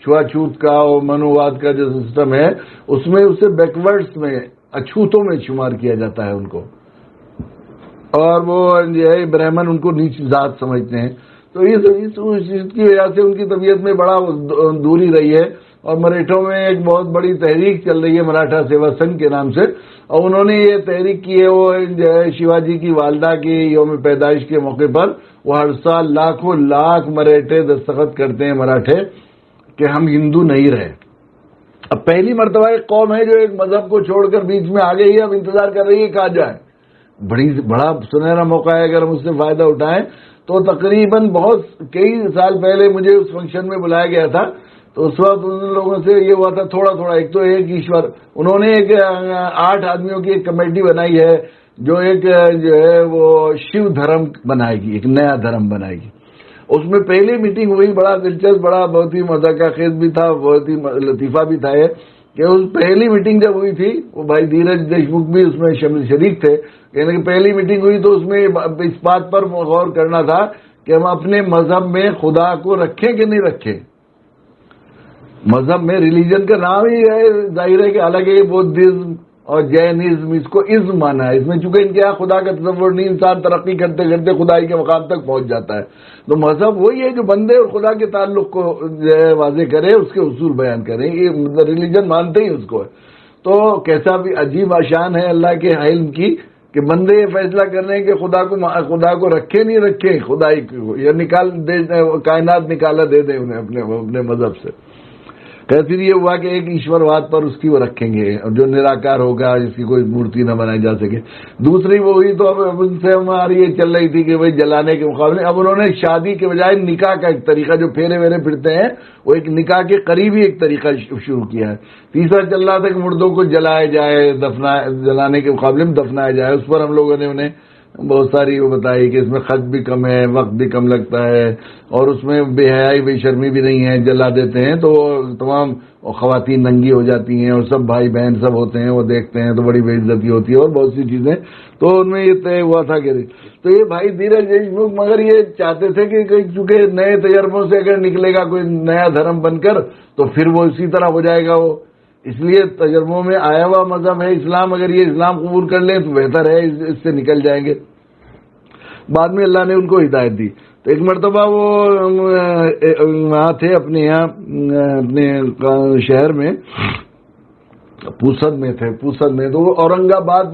Speaker 1: چھوا چھوت کا اور منوواد کا جو سسٹم ہے اس میں اسے بیکورڈز میں اچھوتوں میں شمار کیا جاتا ہے ان کو, اور وہ جو ہے برہمن ان کو نیچ ذات سمجھتے ہیں. تو اس چیز کی وجہ سے ان کی طبیعت میں بڑا دوری رہی ہے. اور مراٹھوں میں ایک بہت بڑی تحریک چل رہی ہے مراٹھا سیوا سنگھ کے نام سے, اور انہوں نے یہ تحریک کی ہے وہ جو ہے شیواجی کی والدہ کی یوم پیدائش کے موقع پر وہ ہر سال لاکھوں لاکھ مراٹھے دستخط کرتے ہیں مراٹھے کہ ہم ہندو نہیں رہے. اب پہلی مرتبہ ایک قوم ہے جو ایک مذہب کو چھوڑ کر بیچ میں آ گئی ہے, اب انتظار کر رہی ہے کہاں جائے. بڑا سنہرا موقع ہے, اگر ہم اس سے فائدہ اٹھائیں تو. تقریباً کئی سال پہلے مجھے اس فنکشن میں بلایا گیا تھا, تو اس وقت ان لوگوں سے یہ ہوا تھا تھوڑا ایک تو ایک ایشور, انہوں نے ایک 8 آدمیوں کی ایک کمیٹی بنائی ہے جو ایک جو ہے وہ شیو دھرم بنائے گی, ایک نیا دھرم بنائے گی. اس میں پہلی میٹنگ ہوئی, بڑا دلچسپ, بہت ہی مذاکرہ خیز بھی تھا, بہت ہی لطیفہ بھی تھا کہ اس پہلی میٹنگ جب ہوئی تھی وہ بھائی دھیرج دیشمکھ بھی اس میں شریک تھے. یعنی کہ پہلی میٹنگ ہوئی تو اس میں اس بات پر غور کرنا تھا کہ ہم اپنے مذہب میں خدا کو رکھیں کہ نہیں رکھیں. مذہب میں ریلیجن کا نام ہی ہے, ظاہر ہے کہ حالانکہ بدھزم اور جینزم اس کو ازم مانا ہے, اس میں چونکہ ان کے یہاں خدا کا تصور نہیں, انسان ترقی کرتے کرتے خدائی کے مقام تک پہنچ جاتا ہے. تو مذہب وہی ہے جو بندے اور خدا کے تعلق کو واضح کرے, اس کے اصول بیان کرے. یہ ریلیجن مانتے ہی اس کو ہے. تو کیسا بھی عجیب شان ہے اللہ کے علم کی کہ بندے یہ فیصلہ کر رہے ہیں کہ خدا کو رکھے نہیں رکھے، خدائی کو یا نکال دے، کائنات نکالا دے دیں انہیں اپنے مذہب سے۔ پھر یہ ہوا کہ ایک ایشور واد پر اس کی وہ رکھیں گے جو نراکار ہوگا، جس کی کوئی مورتی نہ بنائی جا سکے۔ دوسری وہ ہوئی تو اب ان سے ہماری یہ چل رہی تھی کہ بھائی جلانے کے مقابلے اب انہوں نے شادی کے بجائے نکاح کا ایک طریقہ، جو پھیرے ویرے پھرتے ہیں وہ ایک نکاح کے قریب ہی ایک طریقہ شروع کیا ہے۔ تیسرا چل رہا تھا کہ مردوں کو جلایا جائے، جلانے کے مقابلے میں دفنایا جائے۔ اس پر ہم لوگوں نے انہیں بہت ساری وہ بتائی کہ اس میں خرچ بھی کم ہے، وقت بھی کم لگتا ہے، اور اس میں بے حیائی بے شرمی بھی نہیں ہے۔ جلا دیتے ہیں تو تمام خواتین ننگی ہو جاتی ہیں اور سب بھائی بہن سب ہوتے ہیں، وہ دیکھتے ہیں تو بڑی بے عزتی ہوتی ہے اور بہت سی چیزیں، تو ان میں یہ طے ہوا تھا کہ تو یہ بھائی دھیرج دیشمکھ مگر یہ چاہتے تھے کہ چونکہ نئے تجربوں سے اگر نکلے گا کوئی نیا دھرم بن کر تو پھر وہ اسی طرح ہو جائے گا وہ، اس لیے تجربوں میں آیا ہوا مذہب ہے اسلام، اگر یہ اسلام قبول کر لیں تو بہتر ہے، اس سے نکل جائیں گے۔ بعد میں اللہ نے ان کو ہدایت دی۔ تو ایک مرتبہ وہ وہاں تھے اپنے یہاں اپنے شہر میں، پوسد میں تھے، پوسد میں، تو وہ اورنگ آباد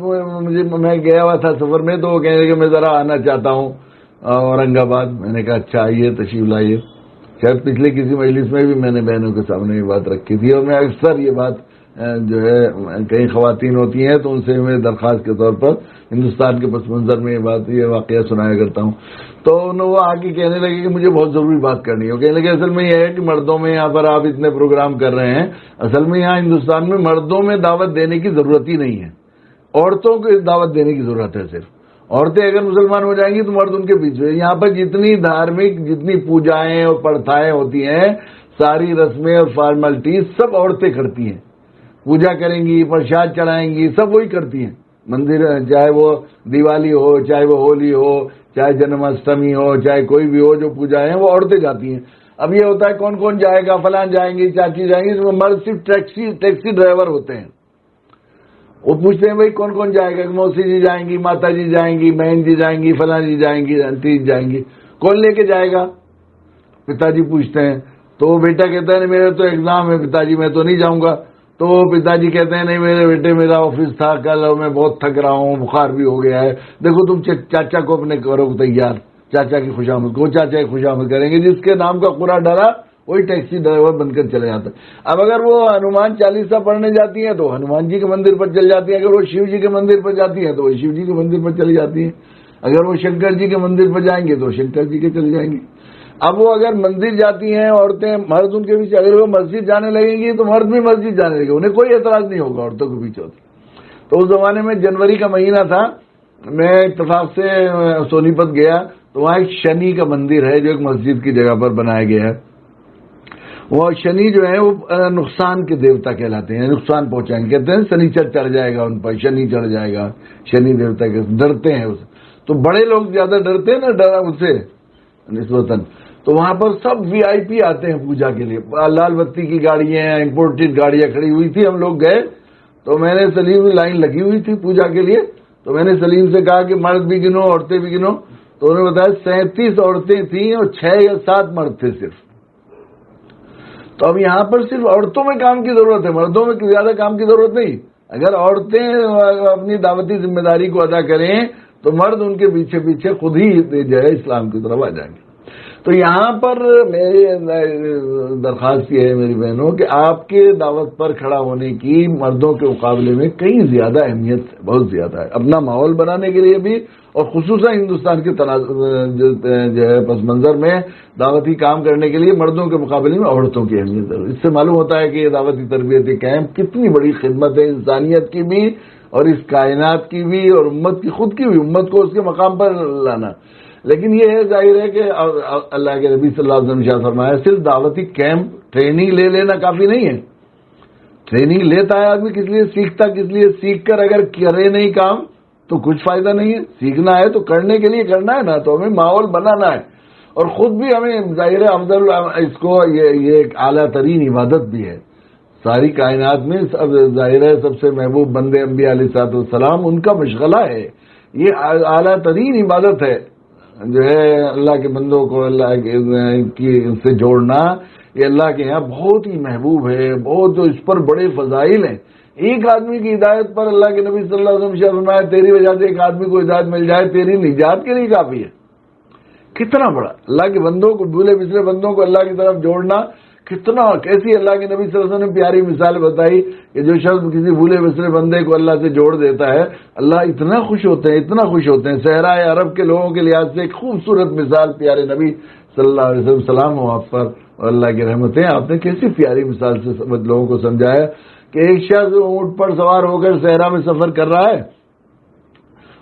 Speaker 1: میں گیا ہوا تھا سفر میں، تو وہ کہنے لگے کہ میں ذرا آنا چاہتا ہوں اورنگ آباد۔ میں نے کہا اچھا آئیے، تشریف لائیے۔ شاید پچھلے کسی مجلس میں بھی میں نے بہنوں کے سامنے یہ بات رکھی تھی، اور میں اکثر یہ بات جو ہے کئی خواتین ہوتی ہیں تو ان سے میں درخواست کے طور پر ہندوستان کے پس منظر میں یہ واقعہ سنایا کرتا ہوں۔ تو وہ آگے کہنے لگے کہ مجھے بہت ضروری بات کرنی ہے۔ کہنے لگے اصل میں یہ ہے کہ مردوں میں یہاں پر آپ اتنے پروگرام کر رہے ہیں، اصل میں یہاں ہندوستان میں مردوں میں دعوت دینے کی ضرورت ہی نہیں ہے، عورتوں کو دعوت دینے کی ضرورت ہے۔ صرف عورتیں اگر مسلمان ہو جائیں گی تو مرد ان کے پیچھے۔ یہاں پر جتنی دھارمک جتنی پوجائیں اور پرتھائیں ہوتی ہیں، ساری رسمیں اور فارملٹیز سب عورتیں کرتی ہیں، پوجا کریں گی، پرساد چڑھائیں گی، سب وہی کرتی ہیں۔ مندر چاہے وہ دیوالی ہو، چاہے وہ ہولی ہو، چاہے جنم اشٹمی ہو، چاہے کوئی بھی ہو، جو پوجائیں ہیں وہ عورتیں جاتی ہیں۔ اب یہ ہوتا ہے کون کون جائے گا، فلاں جائیں گی، چاچی جائیں گی، مرد صرف ٹیکسی ڈرائیور ہوتے ہیں۔ وہ پوچھتے ہیں بھائی کون کون جائے گا، موسی جی جائیں گی، ماتا جی جائیں گی، بہن جی جائیں گی، فلاں جی جائیں گی، انٹی جائیں گی، کون لے کے جائے گا؟ پتا جی پوچھتے ہیں تو وہ بیٹا کہتا ہے میرے تو ایگزام ہے پتا جی، میں تو نہیں جاؤں گا۔ تو پتا جی کہتے ہیں نہیں میرے بیٹے میرا آفس تھا کل اور میں بہت تھک رہا ہوں، بخار بھی ہو گیا ہے، دیکھو تم چاچا کو اپنے کرو تیار، چاچا کی خوشامد کو، چاچا کی خوشامد کریں گے۔ جس کے نام کا قرآن ڈرا وہی ٹیکسی ڈرائیور بن کر چلے جاتا ہے۔ اب اگر وہ ہنومان چالیسا پڑھنے جاتی ہیں تو ہنومان جی کے مندر پر چل جاتی ہیں، اگر وہ شیو جی کے مندر پر جاتی ہیں تو وہ شیو جی کے مندر پر چلی جاتی ہیں، اگر وہ شنکر جی کے مندر پر جائیں گے تو شنکر جی کے چلے جائیں گے۔ اب وہ اگر مندر جاتی ہیں عورتیں، مرد ان کے پیچھے، اگر وہ مسجد جانے لگیں گی تو مرد بھی مسجد جانے لگے، انہیں کوئی اعتراض نہیں ہوگا عورتوں کے پیچھے ہوتی۔ تو اس زمانے میں جنوری کا مہینہ تھا، میں اتفاق سے سونی پت گیا تو وہاں ایک شنی کا مندر ہے جو ایک مسجد کی جگہ پر بنایا گیا ہے۔ وہ شنی جو ہے وہ نقصان کے دیوتا کہلاتے ہیں، نقصان پہنچائیں گے، کہتے ہیں سنیچر چڑھ جائے گا ان پر، شنی چڑھ جائے گا، شنی دیوتا کے ڈرتے ہیں اسے۔ تو بڑے لوگ زیادہ ڈرتے ہیں نا، ڈرا اس سے نسبتاً۔ تو وہاں پر سب وی آئی پی آتے ہیں پوجا کے لیے، لال بتی کی گاڑیاں، امپورٹڈ گاڑیاں کھڑی ہوئی تھی۔ ہم لوگ گئے تو میں نے سلیم لائن لگی ہوئی تھی پوجا کے لیے، تو میں نے سلیم سے کہا کہ مرد بھی گنو عورتیں بھی گنو، تو انہوں نے بتایا 37 عورتیں تھیں اور 6 یا 7 مرد تھے صرف۔ تو اب یہاں پر صرف عورتوں میں کام کی ضرورت ہے، مردوں میں زیادہ کام کی ضرورت نہیں۔ اگر عورتیں اپنی دعوتی ذمہ داری کو ادا کریں تو مرد ان کے پیچھے پیچھے خود ہی جو ہے اسلام کی طرف آ جائیں گے۔ تو یہاں پر میری درخواست یہ ہے میری بہنوں کہ آپ کے دعوت پر کھڑا ہونے کی مردوں کے مقابلے میں کئی زیادہ اہمیت ہے، بہت زیادہ ہے، اپنا ماحول بنانے کے لیے بھی، اور خصوصاً ہندوستان کے جو ہے پس منظر میں دعوتی کام کرنے کے لیے مردوں کے مقابلے میں عورتوں کی اہمیت ہے۔ اس سے معلوم ہوتا ہے کہ یہ دعوتی تربیتی کیمپ کتنی بڑی خدمت ہے انسانیت کی بھی اور اس کائنات کی بھی اور امت کی خود کی بھی، امت کو اس کے مقام پر لانا۔ لیکن یہ ہے ظاہر ہے کہ اللہ کے نبی صلی اللہ علیہ وسلم نے فرمایا صرف دعوتی کیمپ ٹریننگ لے لینا کافی نہیں ہے۔ ٹریننگ لیتا ہے آدمی کس لیے، سیکھتا کس لیے، سیکھ کر اگر کرے نہیں کام تو کچھ فائدہ نہیں ہے۔ سیکھنا ہے تو کرنے کے لیے کرنا ہے نا، تو ہمیں ماحول بنانا ہے اور خود بھی ہمیں ظاہر ہے افضل اس کو یہ ایک اعلیٰ ترین عبادت بھی ہے ساری کائنات میں۔ ظاہر ہے سب سے محبوب بندے انبیاء علیہ السلام، ان کا مشغلہ ہے، یہ اعلیٰ ترین عبادت ہے جو ہے اللہ کے بندوں کو اللہ کی سے جوڑنا۔ یہ اللہ کے یہاں بہت ہی محبوب ہے، بہت جو اس پر بڑے فضائل ہیں ایک آدمی کی ہدایت پر اللہ کے نبی صلی اللہ علیہ وسلم فرمایا تیری وجہ سے ایک آدمی کو ہدایت مل جائے تیری نجات کے لیے کافی ہے. کتنا بڑا اللہ کے بندوں کو، بھولے بسرے بندوں کو اللہ کی طرف جوڑنا، کتنا کیسی اللہ کے نبی صلی اللہ علیہ وسلم نے پیاری مثال بتائی کہ جو شخص کسی بھولے بسرے بندے کو اللہ سے جوڑ دیتا ہے اللہ اتنا خوش ہوتے ہیں، اتنا خوش ہوتے ہیں. صحرائے عرب کے لوگوں کے لحاظ سے ایک خوبصورت مثال پیارے نبی صلی اللہ علیہ وسلم سلام ہو آپ پر اور اللہ کی رحمتیں. آپ نے کیسی پیاری مثال سے لوگوں کو سمجھایا کہ ایک شخص اونٹ پر سوار ہو کر صحرا میں سفر کر رہا ہے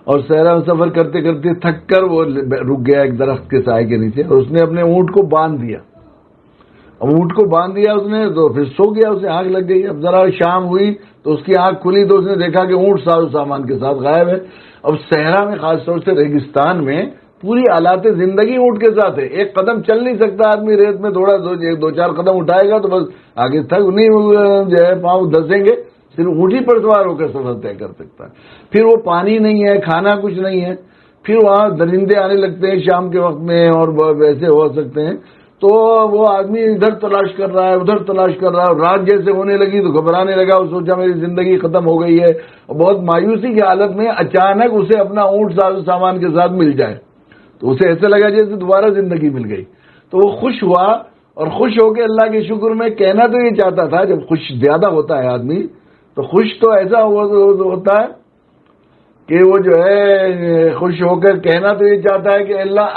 Speaker 1: اور صحرا میں سفر کرتے کرتے تھک کر وہ رک گیا ایک درخت کے سائے کے نیچے اور اس نے اپنے اونٹ کو باندھ دیا. اب اونٹ کو باندھ دیا اس نے تو پھر سو گیا، اسے آنکھ لگ گئی. اب ذرا شام ہوئی تو اس کی آنکھ کھلی تو اس نے دیکھا کہ اونٹ ساز و سامان کے ساتھ غائب ہے. اب صحرا میں خاص طور سے ریگستان میں پوری آلات زندگی اونٹ کے ساتھ ہے. ایک قدم چل نہیں سکتا آدمی، ریت میں تھوڑا دو چار قدم اٹھائے گا تو بس آگے تھک نہیں جو ہے پاؤں دھسیں گے. صرف اونٹی پر سوار ہو کر سفر طے کر سکتا ہے. پھر وہ پانی نہیں ہے، کھانا کچھ نہیں ہے. پھر وہاں درندے آنے لگتے ہیں شام کے وقت میں اور ویسے ہو سکتے ہیں. تو وہ آدمی ادھر تلاش کر رہا ہے ادھر تلاش کر رہا ہے. رات جیسے ہونے لگی تو گھبرانے لگا، وہ سوچا میری زندگی ختم ہو گئی ہے. بہت مایوسی کی حالت میں اچانک اسے اپنا اونٹ ساز و سامان کے ساتھ مل جائے تو اسے ایسے لگا جیسے دوبارہ زندگی مل گئی. تو وہ خوش ہوا اور خوش ہو کے اللہ کے شکر میں کہنا تو یہ چاہتا تھا، جب خوش زیادہ ہوتا ہے آدمی تو خوش تو ایسا ہوتا ہے کہ وہ جو ہے خوش ہو کر کہنا تو یہ چاہتا ہے کہ اللہ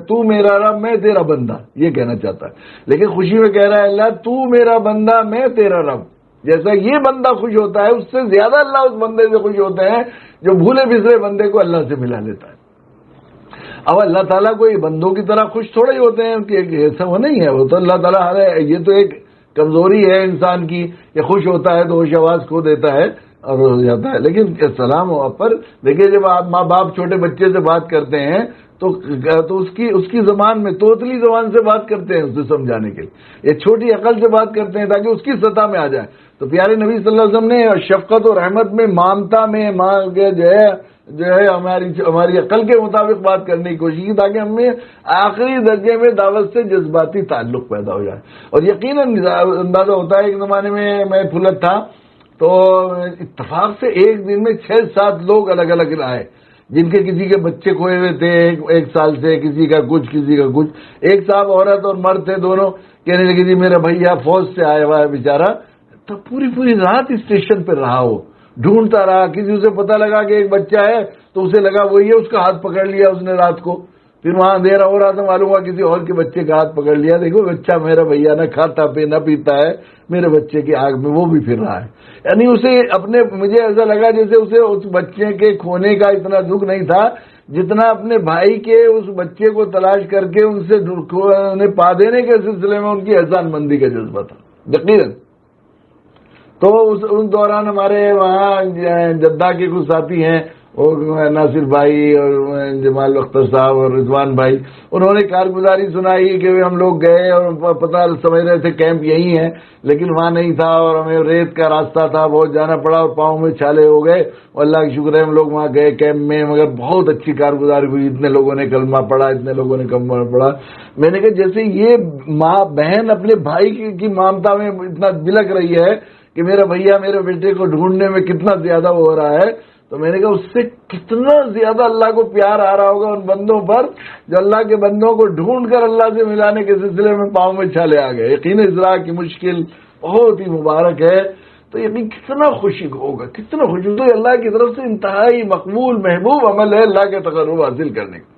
Speaker 1: تو میرا رب میں تیرا بندہ، یہ کہنا چاہتا ہے. لیکن خوشی میں کہہ رہا ہے اللہ تو میرا بندہ میں تیرا رب. جیسا یہ بندہ خوش ہوتا ہے اس سے زیادہ اللہ اس بندے سے خوش ہوتے ہیں جو بھولے بسرے بندے کو اللہ سے ملا لیتا ہے. اب اللہ تعالیٰ کو یہ بندوں کی طرح خوش تھوڑے ہی ہوتے ہیں کہ ایسا وہ نہیں ہے. وہ تو اللہ تعالیٰ یہ تو ایک کمزوری ہے انسان کی کہ خوش ہوتا ہے تو وہ آواز کھو دیتا ہے اور ہو جاتا ہے. لیکن سلام ہو آپ پر. دیکھیے جب آپ ماں باپ چھوٹے بچے سے بات کرتے ہیں تو اس کی زبان میں توتلی زبان سے بات کرتے ہیں اسے سمجھانے کے لیے، یہ چھوٹی عقل سے بات کرتے ہیں تاکہ اس کی سطح میں آ جائے. تو پیارے نبی صلی اللہ علیہ وسلم نے شفقت و رحمت میں مامتا میں جو ہے ہماری عقل کے مطابق بات کرنے کی کوشش کی تاکہ ہمیں آخری درجے میں دعوت سے جذباتی تعلق پیدا ہو جائے. اور یقیناً اندازہ ہوتا ہے ایک زمانے میں پھلت تھا تو اتفاق سے ایک دن میں 6-7 لوگ الگ الگ آئے جن کے کسی کے بچے کھوئے ہوئے تھے ایک سال سے، کسی کا کچھ کسی کا کچھ. ایک صاحب عورت اور مرد تھے دونوں، کہنے لگے جی میرا بھیا فوج سے آیا ہوا ہے بیچارہ. تو پوری رات اسٹیشن پہ رہا، وہ ڈھونڈتا رہا. کسی اسے پتہ لگا کہ ایک بچہ ہے تو اسے لگا وہی ہے، اس کا ہاتھ پکڑ لیا اس نے رات کو. پھر وہاں اندھیرا ہو رہا تھا، معلوم ہوا کسی اور کے بچے کا ہاتھ پکڑ لیا. دیکھو بچہ میرا بھیا نہ کھاتا نہ پیتا ہے، میرے بچے کی آگ میں وہ بھی پھر رہا ہے. یعنی اسے مجھے ایسا لگا جیسے اسے اس بچے کے کھونے کا اتنا دکھ نہیں تھا جتنا اپنے بھائی کے اس بچے کو تلاش کر کے ان سے پا دینے کے سلسلے میں ان کی احسان مندی کا جذبہ تھا یقیناً. تو اس دوران ہمارے وہاں جدہ کے کچھ ساتھی ہیں، اور ناصر بھائی اور جمال اختر صاحب اور رضوان بھائی، انہوں نے کارگزاری سنائی کہ ہم لوگ گئے اور پتہ سمجھ رہے تھے کیمپ یہی ہے لیکن وہاں نہیں تھا اور ہمیں ریت کا راستہ تھا، بہت جانا پڑا اور پاؤں میں چھالے ہو گئے. اور اللہ کا شکر ہے ہم لوگ وہاں گئے کیمپ میں، مگر بہت اچھی کارگزاری ہوئی. اتنے لوگوں نے کلمہ پڑھا، اتنے لوگوں نے کلمہ پڑھا. میں نے کہا جیسے یہ ماں بہن اپنے بھائی کی مامتا میں اتنا بلک رہی ہے کہ میرا بھیا میرے بیٹے کو ڈھونڈنے میں کتنا زیادہ ہو رہا ہے، تو میں نے کہا اس سے کتنا زیادہ اللہ کو پیار آ رہا ہوگا ان بندوں پر جو اللہ کے بندوں کو ڈھونڈ کر اللہ سے ملانے کے سلسلے میں پاؤں میں چھالے آ گئے. یقین اصلاح کی مشکل بہت ہی مبارک ہے. تو یقین کتنا خوشی ہوگا، کتنا خوشی. تو اللہ کی طرف سے انتہائی مقبول محبوب عمل ہے اللہ کے تقرب حاصل کرنے کا.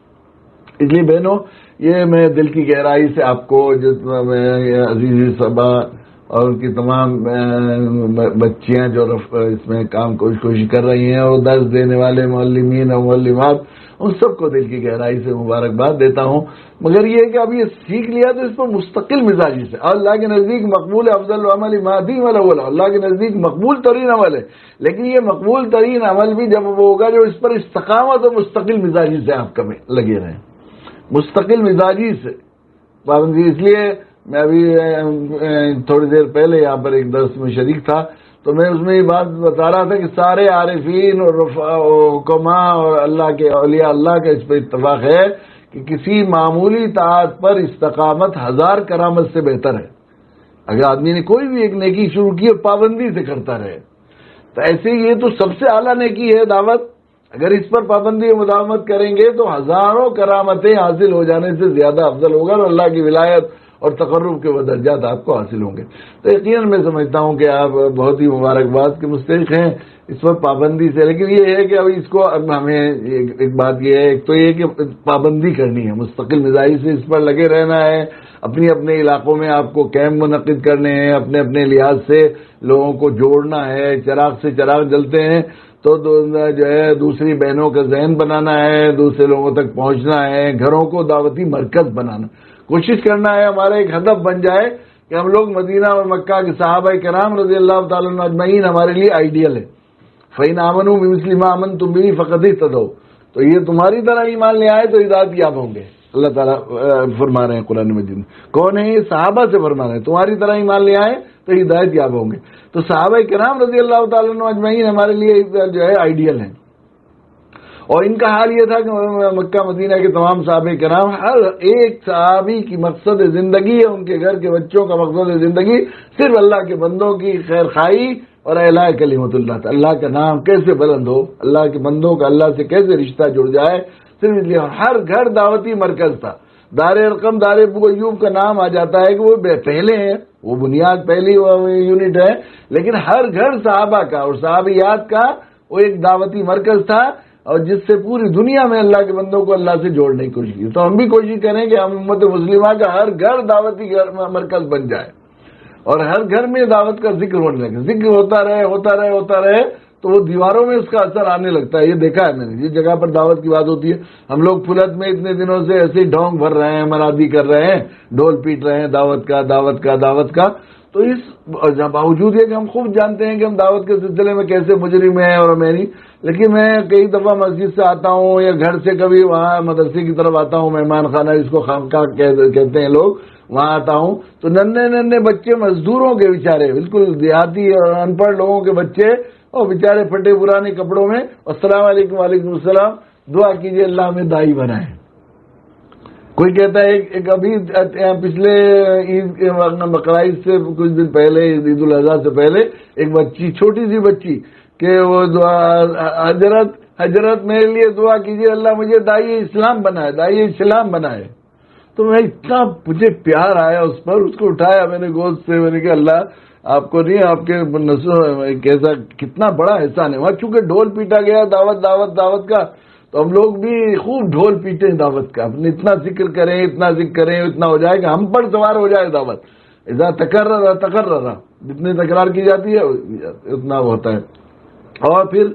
Speaker 1: اس لیے بہنوں یہ میں دل کی گہرائی سے آپ کو عزیزی صبا اور ان کی تمام بچیاں جو اس میں کام کوشش کر رہی ہیں اور درس دینے والے معلمین اور معلمات، ان سب کو دل کی گہرائی سے مبارکباد دیتا ہوں. مگر یہ ہے کہ اب یہ سیکھ لیا تو اس پر مستقل مزاجی سے اللہ کے نزدیک مقبول افضل عمل مادی والا اللہ کے نزدیک مقبول ترین عمل ہے. لیکن یہ مقبول ترین عمل بھی جب وہ ہوگا جو اس پر استقامت اور مستقل مزاجی سے آپ لگے رہیں، مستقل مزاجی سے پابندی. اس لیے میں ابھی تھوڑی دیر پہلے یہاں پر ایک درس میں شریک تھا تو میں اس میں یہ بات بتا رہا تھا کہ سارے عارفین اور حکماء اور اللہ کے اولیاء اللہ کا اس پر اتفاق ہے کہ کسی معمولی طاعت پر استقامت 1000 کرامت سے بہتر ہے. اگر آدمی نے کوئی بھی ایک نیکی شروع کی اور پابندی سے کرتا رہے تو ایسے یہ تو سب سے اعلیٰ نیکی ہے دعوت. اگر اس پر پابندی و مداومت کریں گے تو ہزاروں کرامتیں حاصل ہو جانے سے زیادہ افضل ہوگا اور اللہ کی ولایت اور تقرب کے وہ درجات آپ کو حاصل ہوں گے. تو یقیناً میں سمجھتا ہوں کہ آپ بہت ہی مبارکباد کے مستحق ہیں اس پر پابندی سے. لیکن یہ ہے کہ ابھی اس کو اب ہمیں ایک بات یہ ہے، ایک تو یہ کہ پابندی کرنی ہے، مستقل مزاجی سے اس پر لگے رہنا ہے. اپنے علاقوں میں آپ کو کیمپ منعقد کرنے ہیں، اپنے لحاظ سے لوگوں کو جوڑنا ہے. چراغ سے چراغ جلتے ہیں تو جو ہے دوسری بہنوں کا ذہن بنانا ہے، دوسرے لوگوں تک پہنچنا ہے، گھروں کو دعوتی مرکز بنانا. کوشش کرنا ہے ہمارا ایک ہدف بن جائے کہ ہم لوگ مدینہ اور مکہ کے صحابہ کرام رضی اللہ تعالیٰ عنہ اجمعین ہمارے لیے آئیڈیل ہے. فَإِنْ آمَنُوا بِمِثْلِ مَا آمَنْتُمْ بِهِ فَقَدِ اهْتَدَوْا. تو یہ تمہاری طرح ایمان لے آئے تو ہدایت یاب ہوں گے. اللہ تعالیٰ فرما رہے ہیں قرآن مجید میں. کون ہے یہ؟ صحابہ سے فرما رہے ہیں تمہاری طرح ایمان لے آئے تو ہدایت یاب ہوں گے. تو صحابہ کرام رضی اللہ تعالیٰ عنہ اجمعین ہمارے لیے جو ہے آئیڈیل ہیں. اور ان کا حال یہ تھا کہ مکہ مدینہ کے تمام صحابہ کرام، ہر ایک صحابی کی مقصد زندگی ہے، ان کے گھر کے بچوں کا مقصد زندگی صرف اللہ کے بندوں کی خیر خواہی اور اعلاء کلمت اللہ تھا. اللہ کا نام کیسے بلند ہو، اللہ کے بندوں کا اللہ سے کیسے رشتہ جڑ جائے، صرف اس لیے ہر گھر دعوتی مرکز تھا. دار ارقم، دار ابو ایوب کا نام آ جاتا ہے کہ وہ پہلے ہیں، وہ بنیاد پہلی یونٹ ہے، لیکن ہر گھر صحابہ کا اور صحابیات کا وہ ایک دعوتی مرکز تھا اور جس سے پوری دنیا میں اللہ کے بندوں کو اللہ سے جوڑنے کی کوشش کی. تو ہم بھی کوشش کریں کہ ہم امت مسلمہ کا ہر گھر دعوتی مرکز بن جائے اور ہر گھر میں دعوت کا ذکر ہونے لگے. ذکر ہوتا رہے تو وہ دیواروں میں اس کا اثر آنے لگتا ہے. یہ دیکھا ہے میں نے، جس جگہ پر دعوت کی بات ہوتی ہے. ہم لوگ پھلت میں اتنے دنوں سے ایسے ہی ڈھونگ بھر رہے ہیں، مرادی کر رہے ہیں، ڈھول پیٹ رہے ہیں دعوت کا. تو اس باوجود یہ کہ ہم خوب جانتے ہیں کہ ہم دعوت کے سلسلے میں کیسے مجرم ہیں اور میں نہیں. لیکن میں کئی دفعہ مسجد سے آتا ہوں یا گھر سے کبھی وہاں مدرسے کی طرف آتا ہوں، مہمان خانہ جس کو خانقاہ کہتے ہیں لوگ، وہاں آتا ہوں تو ننھے بچے، مزدوروں کے بیچارے، بالکل دیہاتی اور ان پڑھ لوگوں کے بچے اور بیچارے پھٹے پرانے کپڑوں میں، السلام علیکم وعلیکم السلام، دعا کیجیے اللہ ہمیں داعی بنائے. کوئی کہتا ہے ایک ابھی پچھلے عید بقرعید سے کچھ دن پہلے، عید الاضحیٰ سے پہلے، ایک بچی، چھوٹی سی بچی کہ وہ دعا، حضرت میرے لیے دعا کیجیے اللہ مجھے داعی اسلام بنائے. تو میں اتنا مجھے پیار آیا اس پر، اس کو اٹھایا میں نے گود سے، میں نے کہا اللہ آپ کو نہیں، آپ کے نسلوں کیسا کتنا بڑا احسان ہے. وہاں چونکہ ڈھول پیٹا گیا دعوت کا، تو ہم لوگ بھی خوب ڈھول پیٹیں دعوت کا، اپنے اتنا ذکر کریں اتنا ہو جائے کہ ہم پر سوار ہو جائے دعوت. اذا تکرر جتنی تکرار کی جاتی ہے اتنا ہوتا ہے. اور پھر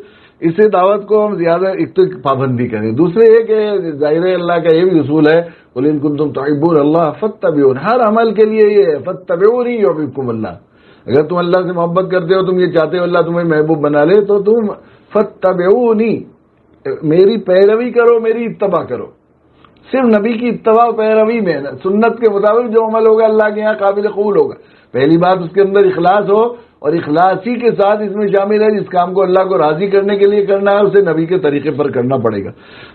Speaker 1: اسے دعوت کو ہم زیادہ ایک تو پابندی کریں. دوسرے یہ کہ ظاہر اللہ کا یہ بھی اصول ہے قل ان کنتم تحبون اللہ فاتبعون، ہر عمل کے لیے یہ ہے فاتبعونی یحببکم اللہ. اگر تم اللہ سے محبت کرتے ہو، تم یہ چاہتے ہو اللہ تمہیں محبوب بنا لے، تو تم فاتبعونی، میری پیروی کرو، میری اتباع کرو. صرف نبی کی اتباع و پیروی میں سنت کے مطابق جو عمل ہوگا اللہ کے یہاں قابل قبول ہوگا. پہلی بات اس کے اندر اخلاص ہو، اور اخلاصی کے ساتھ اس میں شامل ہے جس کام کو اللہ کو راضی کرنے کے لیے کرنا ہے اسے نبی کے طریقے پر کرنا پڑے گا.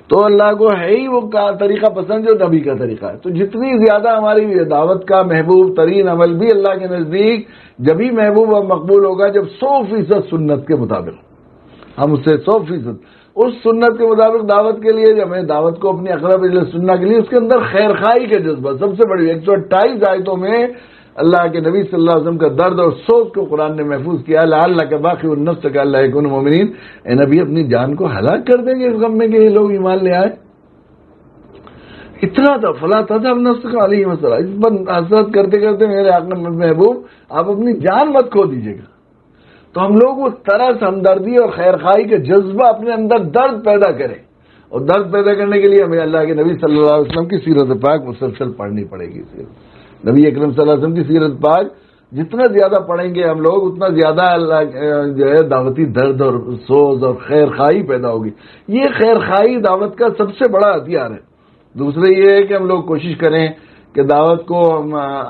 Speaker 1: تو اللہ کو ہے ہی وہ طریقہ پسند جو نبی کا طریقہ ہے. تو جتنی زیادہ ہماری دعوت کا محبوب ترین عمل بھی اللہ کے نزدیک جبھی محبوب اور مقبول ہوگا جب 100% سنت کے مطابق، ہم اسے 100% اس سنت کے مطابق دعوت کے لیے، جب ہمیں دعوت کو اپنی اقرب سننا کے لیے اس کے اندر خیر خواہی کا جذبہ سب سے بڑی. 128 آیتوں میں اللہ کے نبی صلی اللہ علیہ وسلم کا درد اور سوچ کو قرآن نے محفوظ کیا. لعلک باخع نفسک الا یکونوا مؤمنین، اے نبی اپنی جان کو ہلاک کر دیں گے اس غم میں کہ یہ لوگ ایمان لے آئے. اتنا تھا فلا تذهب نفسک علیہم السلام. اس پر حسرت کرتے میرے آقا محبوب آپ اپنی جان مت کھو دیجیے گا. تو ہم لوگ اس طرح ہمدردی اور خیر خواہی کا جذبہ اپنے اندر درد پیدا کریں، اور درد پیدا کرنے کے لیے ہمیں اللہ کے نبی صلی اللہ علیہ وسلم کی سیرت پاک مسلسل پڑھنی پڑے گی. نبی اکرم صلی اللہ علیہ وسلم کی سیرت پاک جتنا زیادہ پڑھیں گے ہم لوگ اتنا زیادہ اللہ جو ہے دعوتی درد اور سوز اور خیر خواہی پیدا ہوگی. یہ خیر خواہی دعوت کا سب سے بڑا ہتھیار ہے. دوسرے یہ ہے کہ ہم لوگ کوشش کریں کہ دعوت کو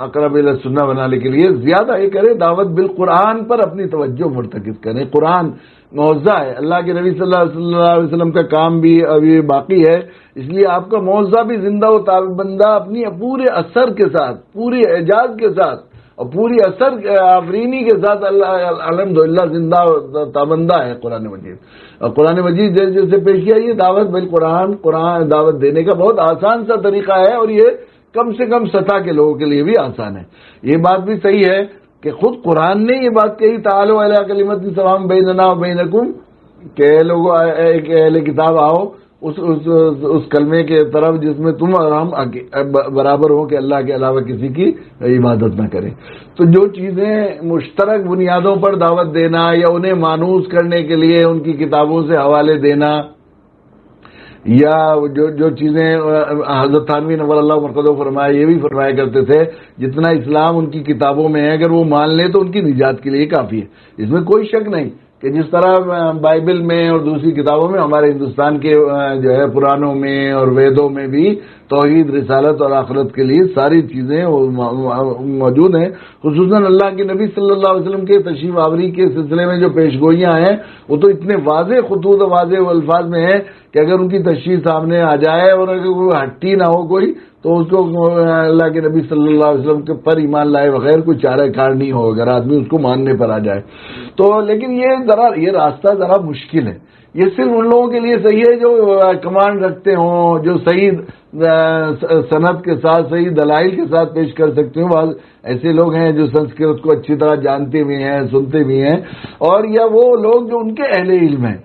Speaker 1: اقرب الی سنہ بنانے کے لیے زیادہ یہ کریں، دعوت بالقرآن پر اپنی توجہ مرتکز کریں. قرآن معجزہ ہے، اللہ کے نبی صلی اللہ علیہ وسلم کا کام بھی ابھی باقی ہے، اس لیے آپ کا معجزہ بھی زندہ و تابندہ اپنی پورے اثر کے ساتھ، پوری اعجاز کے ساتھ اور پوری اثر آفرینی کے ساتھ اللہ الحمدللہ زندہ تابندہ ہے قرآن مجید. اور قرآن مجید جیسے جیسے پیش کیا یہ دعوت بالقرآن، قرآن دعوت دینے کا بہت آسان سا طریقہ ہے، اور یہ کم سے کم سطح کے لوگوں کے لیے بھی آسان ہے. یہ بات بھی صحیح ہے کہ خود قرآن نے یہ بات کہی تعالوا الی کلمۃ سواء بیننا و بینکم، کہ لوگوں ایک اہل کتاب آؤ اس کلمے کے طرف جس میں تم اور ہم برابر ہو کہ اللہ کے علاوہ کسی کی عبادت نہ کریں. تو جو چیزیں مشترک بنیادوں پر دعوت دینا یا انہیں مانوس کرنے کے لیے ان کی کتابوں سے حوالے دینا، یا جو چیزیں حضرت تھانوی نور اللہ مرقدہ فرمایا، یہ بھی فرمایا کرتے تھے جتنا اسلام ان کی کتابوں میں ہے اگر وہ مان لیں تو ان کی نجات کے لیے کافی ہے. اس میں کوئی شک نہیں کہ جس طرح بائبل میں اور دوسری کتابوں میں ہمارے ہندوستان کے جو ہے پرانوں میں اور ویدوں میں بھی توحید، رسالت اور آخرت کے لیے ساری چیزیں موجود ہیں. خصوصاً اللہ کے نبی صلی اللہ علیہ وسلم کے تشریف آوری کے سلسلے میں جو پیش گوئیاں ہیں وہ تو اتنے واضح خطوط و واضح الفاظ میں ہیں کہ اگر ان کی تشریح سامنے آ جائے اور اگر کوئی ہٹی نہ ہو کوئی تو اس کو اللہ کے نبی صلی اللہ علیہ وسلم کے پر ایمان لائے بغیر کوئی چارہ کار نہیں ہو اگر آدمی اس کو ماننے پر آ جائے تو. لیکن یہ راستہ ذرا مشکل ہے. یہ صرف ان لوگوں کے لیے صحیح ہے جو کمانڈ رکھتے ہوں، جو صحیح سند کے ساتھ صحیح دلائل کے ساتھ پیش کر سکتے ہوں. بعض ایسے لوگ ہیں جو سنسکرت کو اچھی طرح جانتے بھی ہیں، سنتے بھی ہیں، اور یا وہ لوگ جو ان کے اہل علم ہیں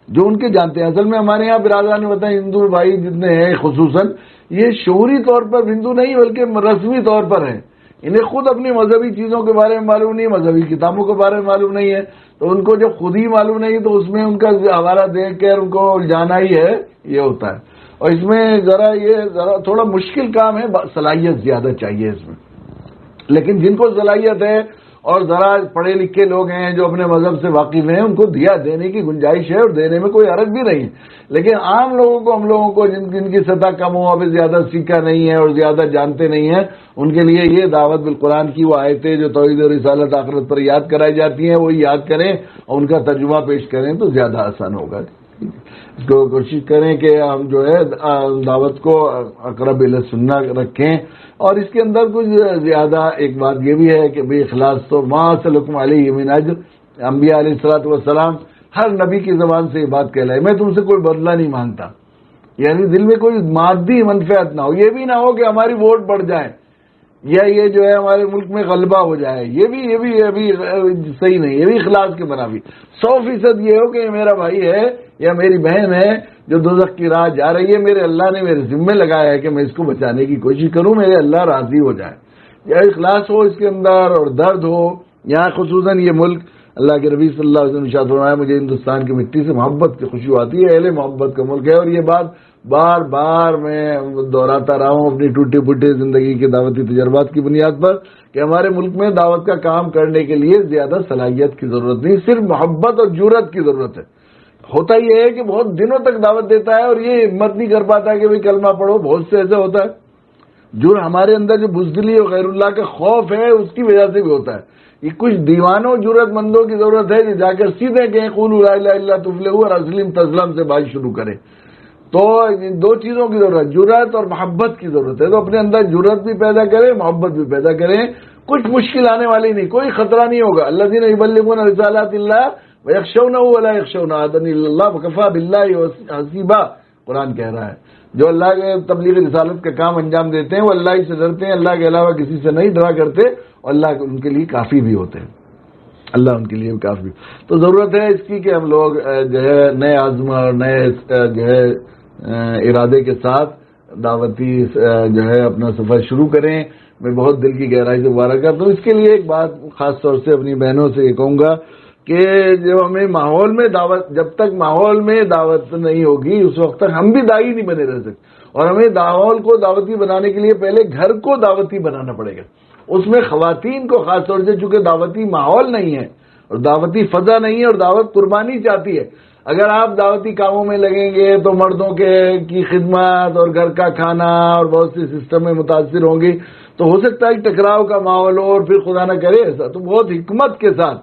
Speaker 1: جو ان کے جانتے ہیں. اصل میں ہمارے یہاں برادران وطن ہندو بھائی جتنے ہیں خصوصاً یہ شعوری طور پر ہندو نہیں بلکہ رسمی طور پر ہیں. انہیں خود اپنی مذہبی چیزوں کے بارے میں معلوم نہیں، مذہبی کتابوں کے بارے میں معلوم نہیں ہے، تو ان کو جب خود ہی معلوم نہیں تو اس میں ان کا حوالہ دیکھ کر ان کو جانا ہی ہے، یہ ہوتا ہے. اور اس میں ذرا تھوڑا مشکل کام ہے، صلاحیت زیادہ چاہیے اس میں. لیکن جن کو صلاحیت ہے اور ذرا پڑھے لکھے لوگ ہیں جو اپنے مذہب سے واقف ہیں ان کو دینے کی گنجائش ہے اور دینے میں کوئی حرج بھی نہیں ہے. لیکن عام لوگوں کو، ہم لوگوں کو جن کی سطح کم ہو، ابھی زیادہ سیکھا نہیں ہے اور زیادہ جانتے نہیں ہیں، ان کے لیے یہ دعوت بالقرآن کی وہ آیتیں جو توحید و رسالت آخرت پر یاد کرائی جاتی ہیں وہی یاد کریں اور ان کا ترجمہ پیش کریں تو زیادہ آسان ہوگا. اس کو کوشش کریں کہ ہم جو ہے دعوت کو اقرب الی سنہ رکھیں. اور اس کے اندر کچھ زیادہ ایک بات یہ بھی ہے کہ بے اخلاص تو ما سلکم علیہ من اجر، انبیاء علیہ الصلوۃ والسلام ہر نبی کی زبان سے یہ بات کہلائے میں تم سے کوئی بدلہ نہیں مانگتا. یعنی دل میں کوئی مادی منفعت نہ ہو، یہ بھی نہ ہو کہ ہماری ووٹ بڑھ جائے یا یہ جو ہے ہمارے ملک میں غلبہ ہو جائے، یہ بھی ابھی صحیح نہیں. یہ بھی اخلاص کے منافی. 100% یہ ہو کہ یہ میرا بھائی ہے یا میری بہن ہے جو دوزخ کی راہ جا رہی ہے، میرے اللہ نے میرے ذمہ لگایا ہے کہ میں اس کو بچانے کی کوشش کروں، میرے اللہ راضی ہو جائے. یا اخلاص ہو اس کے اندر اور درد ہو. یہاں خصوصاً یہ ملک اللہ کے نبی صلی اللہ علیہ وسلم ارشاد فرمایا مجھے ہندوستان کی مٹی سے محبت کی خوشبو آتی ہے، اہل محبت کا ملک ہے. اور یہ بات بار بار میں دہراتا رہا ہوں اپنی ٹوٹے پھوٹے زندگی کے دعوتی تجربات کی بنیاد پر کہ ہمارے ملک میں دعوت کا کام کرنے کے لیے زیادہ صلاحیت کی ضرورت نہیں، صرف محبت اور جرأت کی ضرورت ہے. ہوتا یہ ہے کہ بہت دنوں تک دعوت دیتا ہے اور یہ ہمت نہیں کر پاتا کہ بھئی کلمہ پڑھو. بہت سے ایسا ہوتا ہے جو ہمارے اندر جو بزدلی اور غیر اللہ کا خوف ہے اس کی وجہ سے بھی ہوتا ہے. یہ کچھ دیوانوں جرأت مندوں کی ضرورت ہے جو جا کر سیدھے کہیں قولوا لا الہ الا اللہ تفلحوا اور اسلم تسلم سے بات شروع کریں. تو دو چیزوں کی ضرورت، جرأت اور محبت کی ضرورت ہے. تو اپنے اندر جرأت بھی پیدا کریں، محبت بھی پیدا کریں. کچھ مشکل آنے والی نہیں، کوئی خطرہ نہیں ہوگا. الذین یبلغون رسالات اللہ ویخشونہ ولا یخشون احدا الا اللہ وکفی باللہ حسیبا. قرآن کہہ رہا ہے جو اللہ کے تبلیغ رسالت کا کام انجام دیتے ہیں وہ اللہ ہی سے ڈرتے ہیں، اللہ کے علاوہ کسی سے نہیں ڈرا کرتے، اور اللہ ان کے لیے کافی بھی ہوتے ہیں. اللہ ان کے لیے کافی. تو ضرورت ہے اس کی کہ ہم لوگ جو ہے نئے عزم اور نئے جو ہے ارادے کے ساتھ دعوتی جو ہے اپنا سفر شروع کریں. میں بہت دل کی گہرائی سے مبارک کرتا ہوں. اس کے لیے ایک بات خاص طور سے اپنی بہنوں سے یہ کہوں گا کہ جب ہمیں ماحول میں دعوت، جب تک ماحول میں دعوت نہیں ہوگی اس وقت تک ہم بھی داعی نہیں بنے رہ سکتے. اور ہمیں ماحول کو دعوتی بنانے کے لیے پہلے گھر کو دعوتی بنانا پڑے گا. اس میں خواتین کو خاص طور سے چونکہ دعوتی ماحول نہیں ہے اور دعوتی فضا نہیں ہے اور دعوت قربانی چاہتی ہے. اگر آپ دعوتی کاموں میں لگیں گے تو مردوں کی خدمت اور گھر کا کھانا اور بہت سی سسٹم میں متاثر ہوں گی تو ہو سکتا ہے ٹکراؤ کا ماحول ہو اور پھر خدا نہ کرے ایسا. تو بہت حکمت کے ساتھ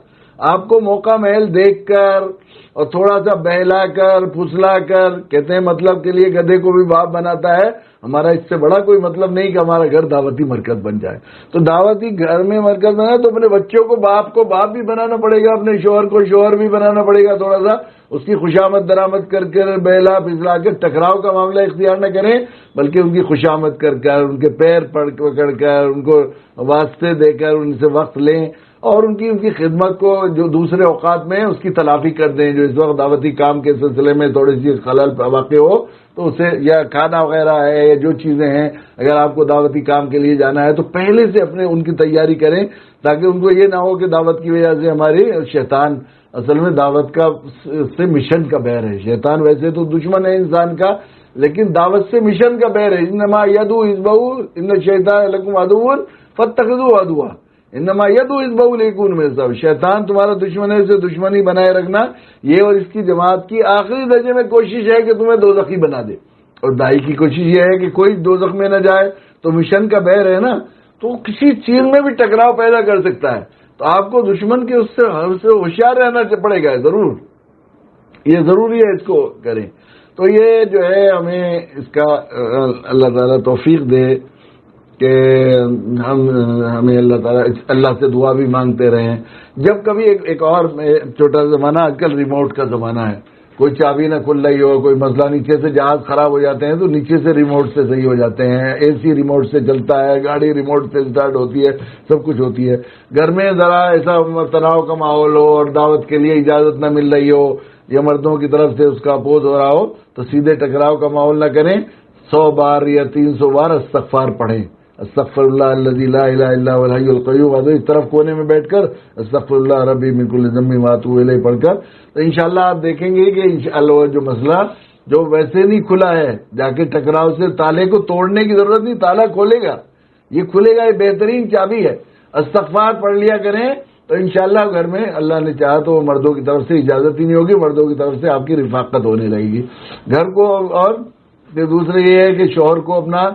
Speaker 1: آپ کو موقع محل دیکھ کر اور تھوڑا سا بہلا کر پھسلا کر، کہتے ہیں مطلب کے لیے گدھے کو بھی باپ بناتا ہے، ہمارا اس سے بڑا کوئی مطلب نہیں کہ ہمارا گھر دعوتی مرکز بن جائے. تو دعوتی گھر میں مرکز بنا تو اپنے بچوں کو باپ بھی بنانا پڑے گا، اپنے شوہر کو شوہر بھی بنانا پڑے گا، تھوڑا سا اس کی خوشامد درآمد کر بہلا پھسلا کر ٹکراؤ کا معاملہ اختیار نہ کریں، بلکہ ان کی خوشامد کر ان کے پیر پکڑ کر ان کو واسطے دے کر ان سے وقت لیں اور ان کی خدمت کو جو دوسرے اوقات میں اس کی تلافی کر دیں. جو اس وقت دعوتی کام کے سلسلے میں تھوڑی سی خلل واقع ہو تو اسے، یا کھانا وغیرہ ہے یا جو چیزیں ہیں، اگر آپ کو دعوتی کام کے لیے جانا ہے تو پہلے سے اپنے ان کی تیاری کریں، تاکہ ان کو یہ نہ ہو کہ دعوت کی وجہ سے ہماری شیطان، اصل میں دعوت کا سے مشن کا بیر ہے. شیطان ویسے تو دشمن ہے انسان کا، لیکن دعوت سے مشن کا بیر ہے. انما یدعو حزبہ ان الشیطان لکم عدو فاتخذوہ عدوا، انما یدعو حزبہ لیکون من الصالحین. شیطان تمہارا دشمن ہے، اسے دشمنی بنائے رکھنا. یہ اور اس کی جماعت کی آخری درجے میں کوشش ہے کہ تمہیں دوزخی بنا دے، اور دائی کی کوشش یہ ہے کہ کوئی دوزخ میں نہ جائے. تو مشن کا بیر ہے نا، تو کسی چیز میں بھی ٹکراؤ پیدا کر سکتا ہے. تو آپ کو دشمن کے اس سے ہوشیار رہنا پڑے گا، ضرور، یہ ضروری ہے اس کو کریں. تو یہ جو ہے ہمیں اس کا اللہ تعالیٰ توفیق دے کہ ہمیں اللہ سے دعا بھی مانگتے رہیں. جب کبھی ایک اور چھوٹا زمانہ، آج کل ریموٹ کا زمانہ ہے، کوئی چابی نہ کھل رہی ہو، کوئی مسئلہ، نیچے سے جہاز خراب ہو جاتے ہیں تو نیچے سے ریموٹ سے صحیح ہو جاتے ہیں، اے سی ریموٹ سے چلتا ہے، گاڑی ریموٹ سے اسٹارٹ ہوتی ہے، سب کچھ ہوتی ہے. گھر میں ذرا ایسا تناؤ کا ماحول ہو اور دعوت کے لیے اجازت نہ مل رہی ہو یا مردوں کی طرف سے اس کا اپوز ہو رہا ہو تو سیدھے ٹکراؤ کا ماحول نہ کریں. 100 بار یا 300 بار استغفار پڑھیں. استغفر اللہ الذی لا الہ الا هو الحی القیوم. اس طرف کونے میں بیٹھ کر استغفر اللہ ربی من کل ذنب واتوب الیہ پڑھ کر، تو انشاءاللہ آپ دیکھیں گے کہ انشاءاللہ جو مسئلہ جو ویسے نہیں کھلا ہے، جا کے ٹکراؤ سے تالے کو توڑنے کی ضرورت نہیں، تالا کھولے گا، یہ کھلے گا. یہ بہترین چابی ہے. استغفار پڑھ لیا کریں تو انشاءاللہ گھر میں اللہ نے چاہا تو مردوں کی طرف سے اجازت ہی نہیں ہوگی، مردوں کی طرف سے آپ کی رفاقت ہونے لگے گی گھر کو. اور پھر دوسرے یہ ہے کہ شوہر کو اپنا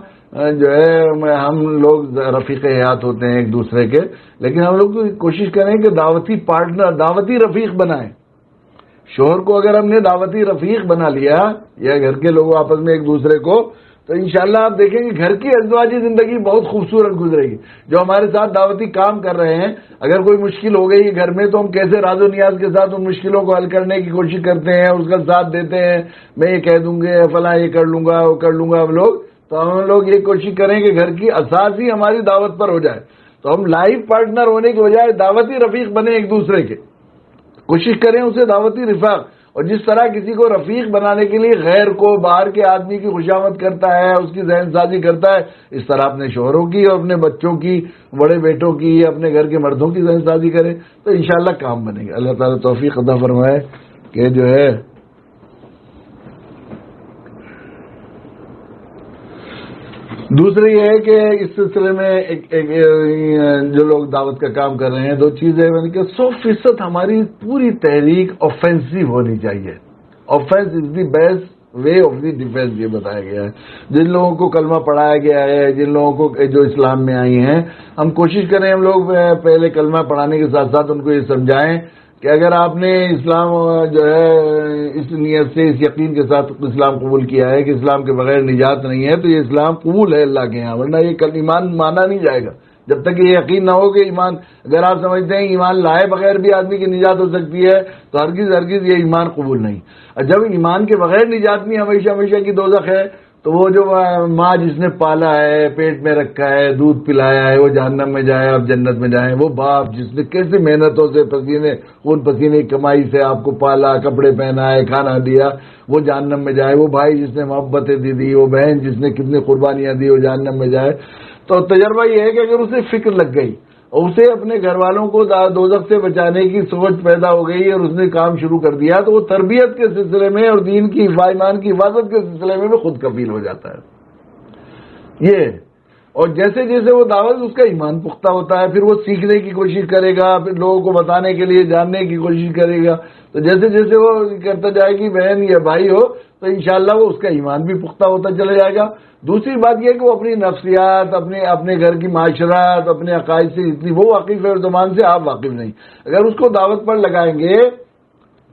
Speaker 1: جو ہے، ہم لوگ رفیق حیات ہوتے ہیں ایک دوسرے کے، لیکن ہم لوگ کوشش کریں کہ دعوتی پارٹنر، دعوتی رفیق بنائیں. شوہر کو اگر ہم نے دعوتی رفیق بنا لیا یا گھر کے لوگ آپس میں ایک دوسرے کو، تو انشاءاللہ آپ دیکھیں گے گھر کی ازدواجی زندگی بہت خوبصورت گزرے گی. جو ہمارے ساتھ دعوتی کام کر رہے ہیں، اگر کوئی مشکل ہو گئی گھر میں تو ہم کیسے راز و نیاز کے ساتھ ان مشکلوں کو حل کرنے کی کوشش کرتے ہیں، اس کا ساتھ دیتے ہیں. میں یہ کہہ دوں گے فلاں یہ کر لوں گا وہ کر لوں گا. ہم لوگ تو ہم لوگ یہ کوشش کریں کہ گھر کی اساس ہی ہماری دعوت پر ہو جائے. تو ہم لائف پارٹنر ہونے کے بجائے دعوتی رفیق بنے ایک دوسرے کے، کوشش کریں اسے دعوتی رفاق. اور جس طرح کسی کو رفیق بنانے کے لیے غیر کو، باہر کے آدمی کی خوشامد کرتا ہے، اس کی ذہن سازی کرتا ہے، اس طرح اپنے شوہروں کی اور اپنے بچوں کی، بڑے بیٹوں کی، اپنے گھر کے مردوں کی ذہن سازی کرے تو انشاءاللہ کام بنے گا. اللہ تعالیٰ توفیق عطا فرمائے کہ جو ہے دوسری یہ ہے کہ اس سلسلے میں جو لوگ دعوت کا کام کر رہے ہیں، دو چیزیں یعنی کہ 100% ہماری پوری تحریک آفینسو ہونی چاہیے. Offence is the best way of the defence, یہ بتایا گیا ہے. جن لوگوں کو کلمہ پڑھایا گیا ہے، جن لوگوں کو جو اسلام میں آئی ہیں، ہم کوشش کریں ہم لوگ پہلے کلمہ پڑھانے کے ساتھ ساتھ ان کو یہ سمجھائیں کہ اگر آپ نے اسلام جو ہے اس نیت سے، اس یقین کے ساتھ اسلام قبول کیا ہے کہ اسلام کے بغیر نجات نہیں ہے، تو یہ اسلام قبول ہے اللہ کے ہاں، ورنہ یہ ایمان مانا نہیں جائے گا جب تک یہ یقین نہ ہو کہ ایمان. اگر آپ سمجھتے ہیں ایمان لائے بغیر بھی آدمی کی نجات ہو سکتی ہے تو ہرگز یہ ایمان قبول نہیں. اور جب ایمان کے بغیر نجات نہیں، ہمیشہ کی دوزخ ہے، تو وہ جو ماں جس نے پالا ہے، پیٹ میں رکھا ہے، دودھ پلایا ہے، وہ جہنم میں جائے، آپ جنت میں جائیں. وہ باپ جس نے کیسے محنتوں سے خون پسینے کی کمائی سے آپ کو پالا، کپڑے پہنائے، کھانا دیا، وہ جہنم میں جائے. وہ بھائی جس نے محبتیں دی، وہ بہن جس نے کتنی قربانیاں دی، وہ جہنم میں جائے. تو تجربہ یہ ہے کہ اگر اسے فکر لگ گئی اور اسے اپنے گھر والوں کو دوزخ سے بچانے کی سوچ پیدا ہو گئی اور اس نے کام شروع کر دیا، تو وہ تربیت کے سلسلے میں اور دین کی ایمان کی حفاظت کے سلسلے میں بھی خود کفیل ہو جاتا ہے. یہ اور جیسے جیسے وہ دعوت اس کا ایمان پختہ ہوتا ہے، پھر وہ سیکھنے کی کوشش کرے گا، پھر لوگوں کو بتانے کے لیے جاننے کی کوشش کرے گا، تو جیسے جیسے وہ کرتا جائے گی بہن یا بھائی ہو تو انشاءاللہ وہ اس کا ایمان بھی پختہ ہوتا چلا جائے گا۔ دوسری بات یہ کہ وہ اپنی نفسیات، اپنے گھر کی معاشرات، اپنے عقائد سے اتنی وہ واقف ہے اور زبان سے آپ واقف نہیں، اگر اس کو دعوت پر لگائیں گے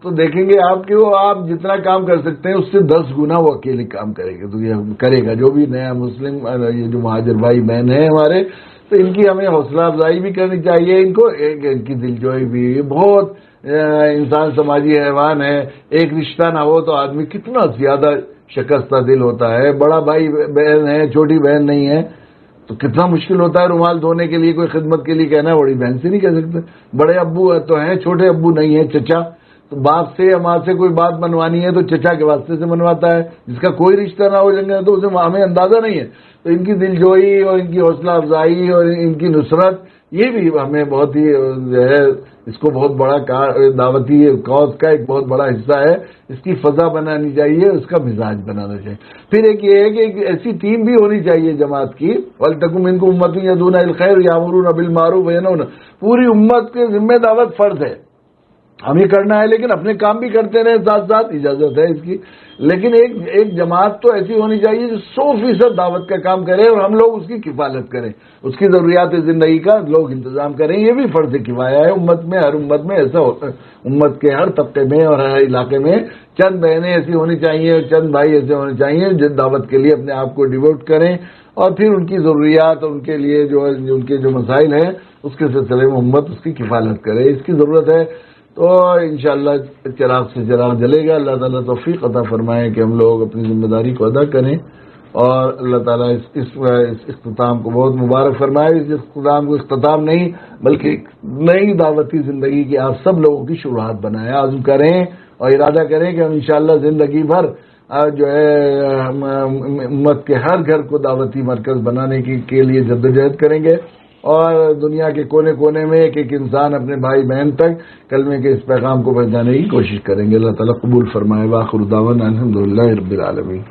Speaker 1: تو دیکھیں گے آپ کہ وہ آپ جتنا کام کر سکتے ہیں اس سے 10 گنا وہ اکیلے کام کرے گا، تو یہ کرے گا جو بھی نیا مسلم، یہ جو مہاجر بھائی بہن ہیں ہمارے، تو ان کی ہمیں حوصلہ افزائی بھی کرنی چاہیے، ان کو ان کی دلجوئی بھی۔ بہت انسان سماجی حیوان ہے، ایک رشتہ نہ ہو تو آدمی کتنا زیادہ شکستہ دل ہوتا ہے، بڑا بھائی بہن ہے چھوٹی بہن نہیں ہے تو کتنا مشکل ہوتا ہے رومال دھونے کے لیے کوئی خدمت کے لیے کہنا ہے، بڑی بہن سے نہیں کہہ سکتے، بڑے ابو تو ہیں چھوٹے ابو نہیں ہیں، چچا، تو باپ سے یا ماں سے کوئی بات منوانی ہے تو چچا کے واسطے سے منواتا ہے، جس کا کوئی رشتہ نہ ہو جائے تو اسے ہمیں اندازہ نہیں ہے، تو ان کی دلجوئی اور ان کی حوصلہ افزائی اور ان کی نصرت یہ بھی ہمیں بہت ہی جو ہے اس کو بہت بڑا دعوتی کاز کا ایک بہت بڑا حصہ ہے، اس کی فضا بنانی چاہیے، اس کا مزاج بنانا چاہیے۔ پھر ایک یہ ہے کہ ایک ایسی ٹیم بھی ہونی چاہیے جماعت کی، وَلْتَكُن مِنكُمْ أُمَّةٌ يَدْعُونَ إِلَى الْخَيْرِ وَيَأْمُرُونَ بِالْمَعْرُوفِ وَيَنْهَوْنَ، پوری امت کے ذمہ دعوت فرض ہے، ہمیں کرنا ہے، لیکن اپنے کام بھی کرتے رہے ساتھ ساتھ، اجازت ہے اس کی، لیکن ایک جماعت تو ایسی ہونی چاہیے جو 100% دعوت کا کام کرے اور ہم لوگ اس کی کفالت کریں، اس کی ضروریات زندگی کا لوگ انتظام کریں، یہ بھی فرض کفایہ ہے امت میں، ہر امت میں ایسا ہوتا ہے، امت کے ہر طبقے میں اور ہر علاقے میں چند بہنیں ایسی ہونی چاہیے اور چند بھائی ایسے ہونے چاہیے جو دعوت کے لیے اپنے آپ کو ڈیوٹ کریں، اور پھر ان کی ضروریات اور ان کے لیے جو ان کے جو مسائل ہیں اس کے سلسلے میں امت اس کی کفالت کرے، اس کی ضرورت ہے۔ تو انشاءاللہ چراغ سے چراغ جلے گا، اللہ تعالیٰ توفیق عطا فرمائے کہ ہم لوگ اپنی ذمہ داری کو ادا کریں، اور اللہ تعالیٰ اس اختتام کو بہت مبارک فرمائے، اس اختتام کو اختتام نہیں بلکہ نئی دعوتی زندگی کی آپ سب لوگوں کی شروعات بنائیں، عزم کریں اور ارادہ کریں کہ ہم انشاءاللہ زندگی بھر جو ہے امت کے ہر گھر کو دعوتی مرکز بنانے کے لیے جدوجہد کریں گے، اور دنیا کے کونے کونے میں ایک ایک انسان اپنے بھائی بہن تک کلمے کے اس پیغام کو پہنچانے کی کوشش کریں گے۔ اللہ تعالیٰ قبول فرمائے۔ وآخر دعوانا الحمدللہ رب العالمین۔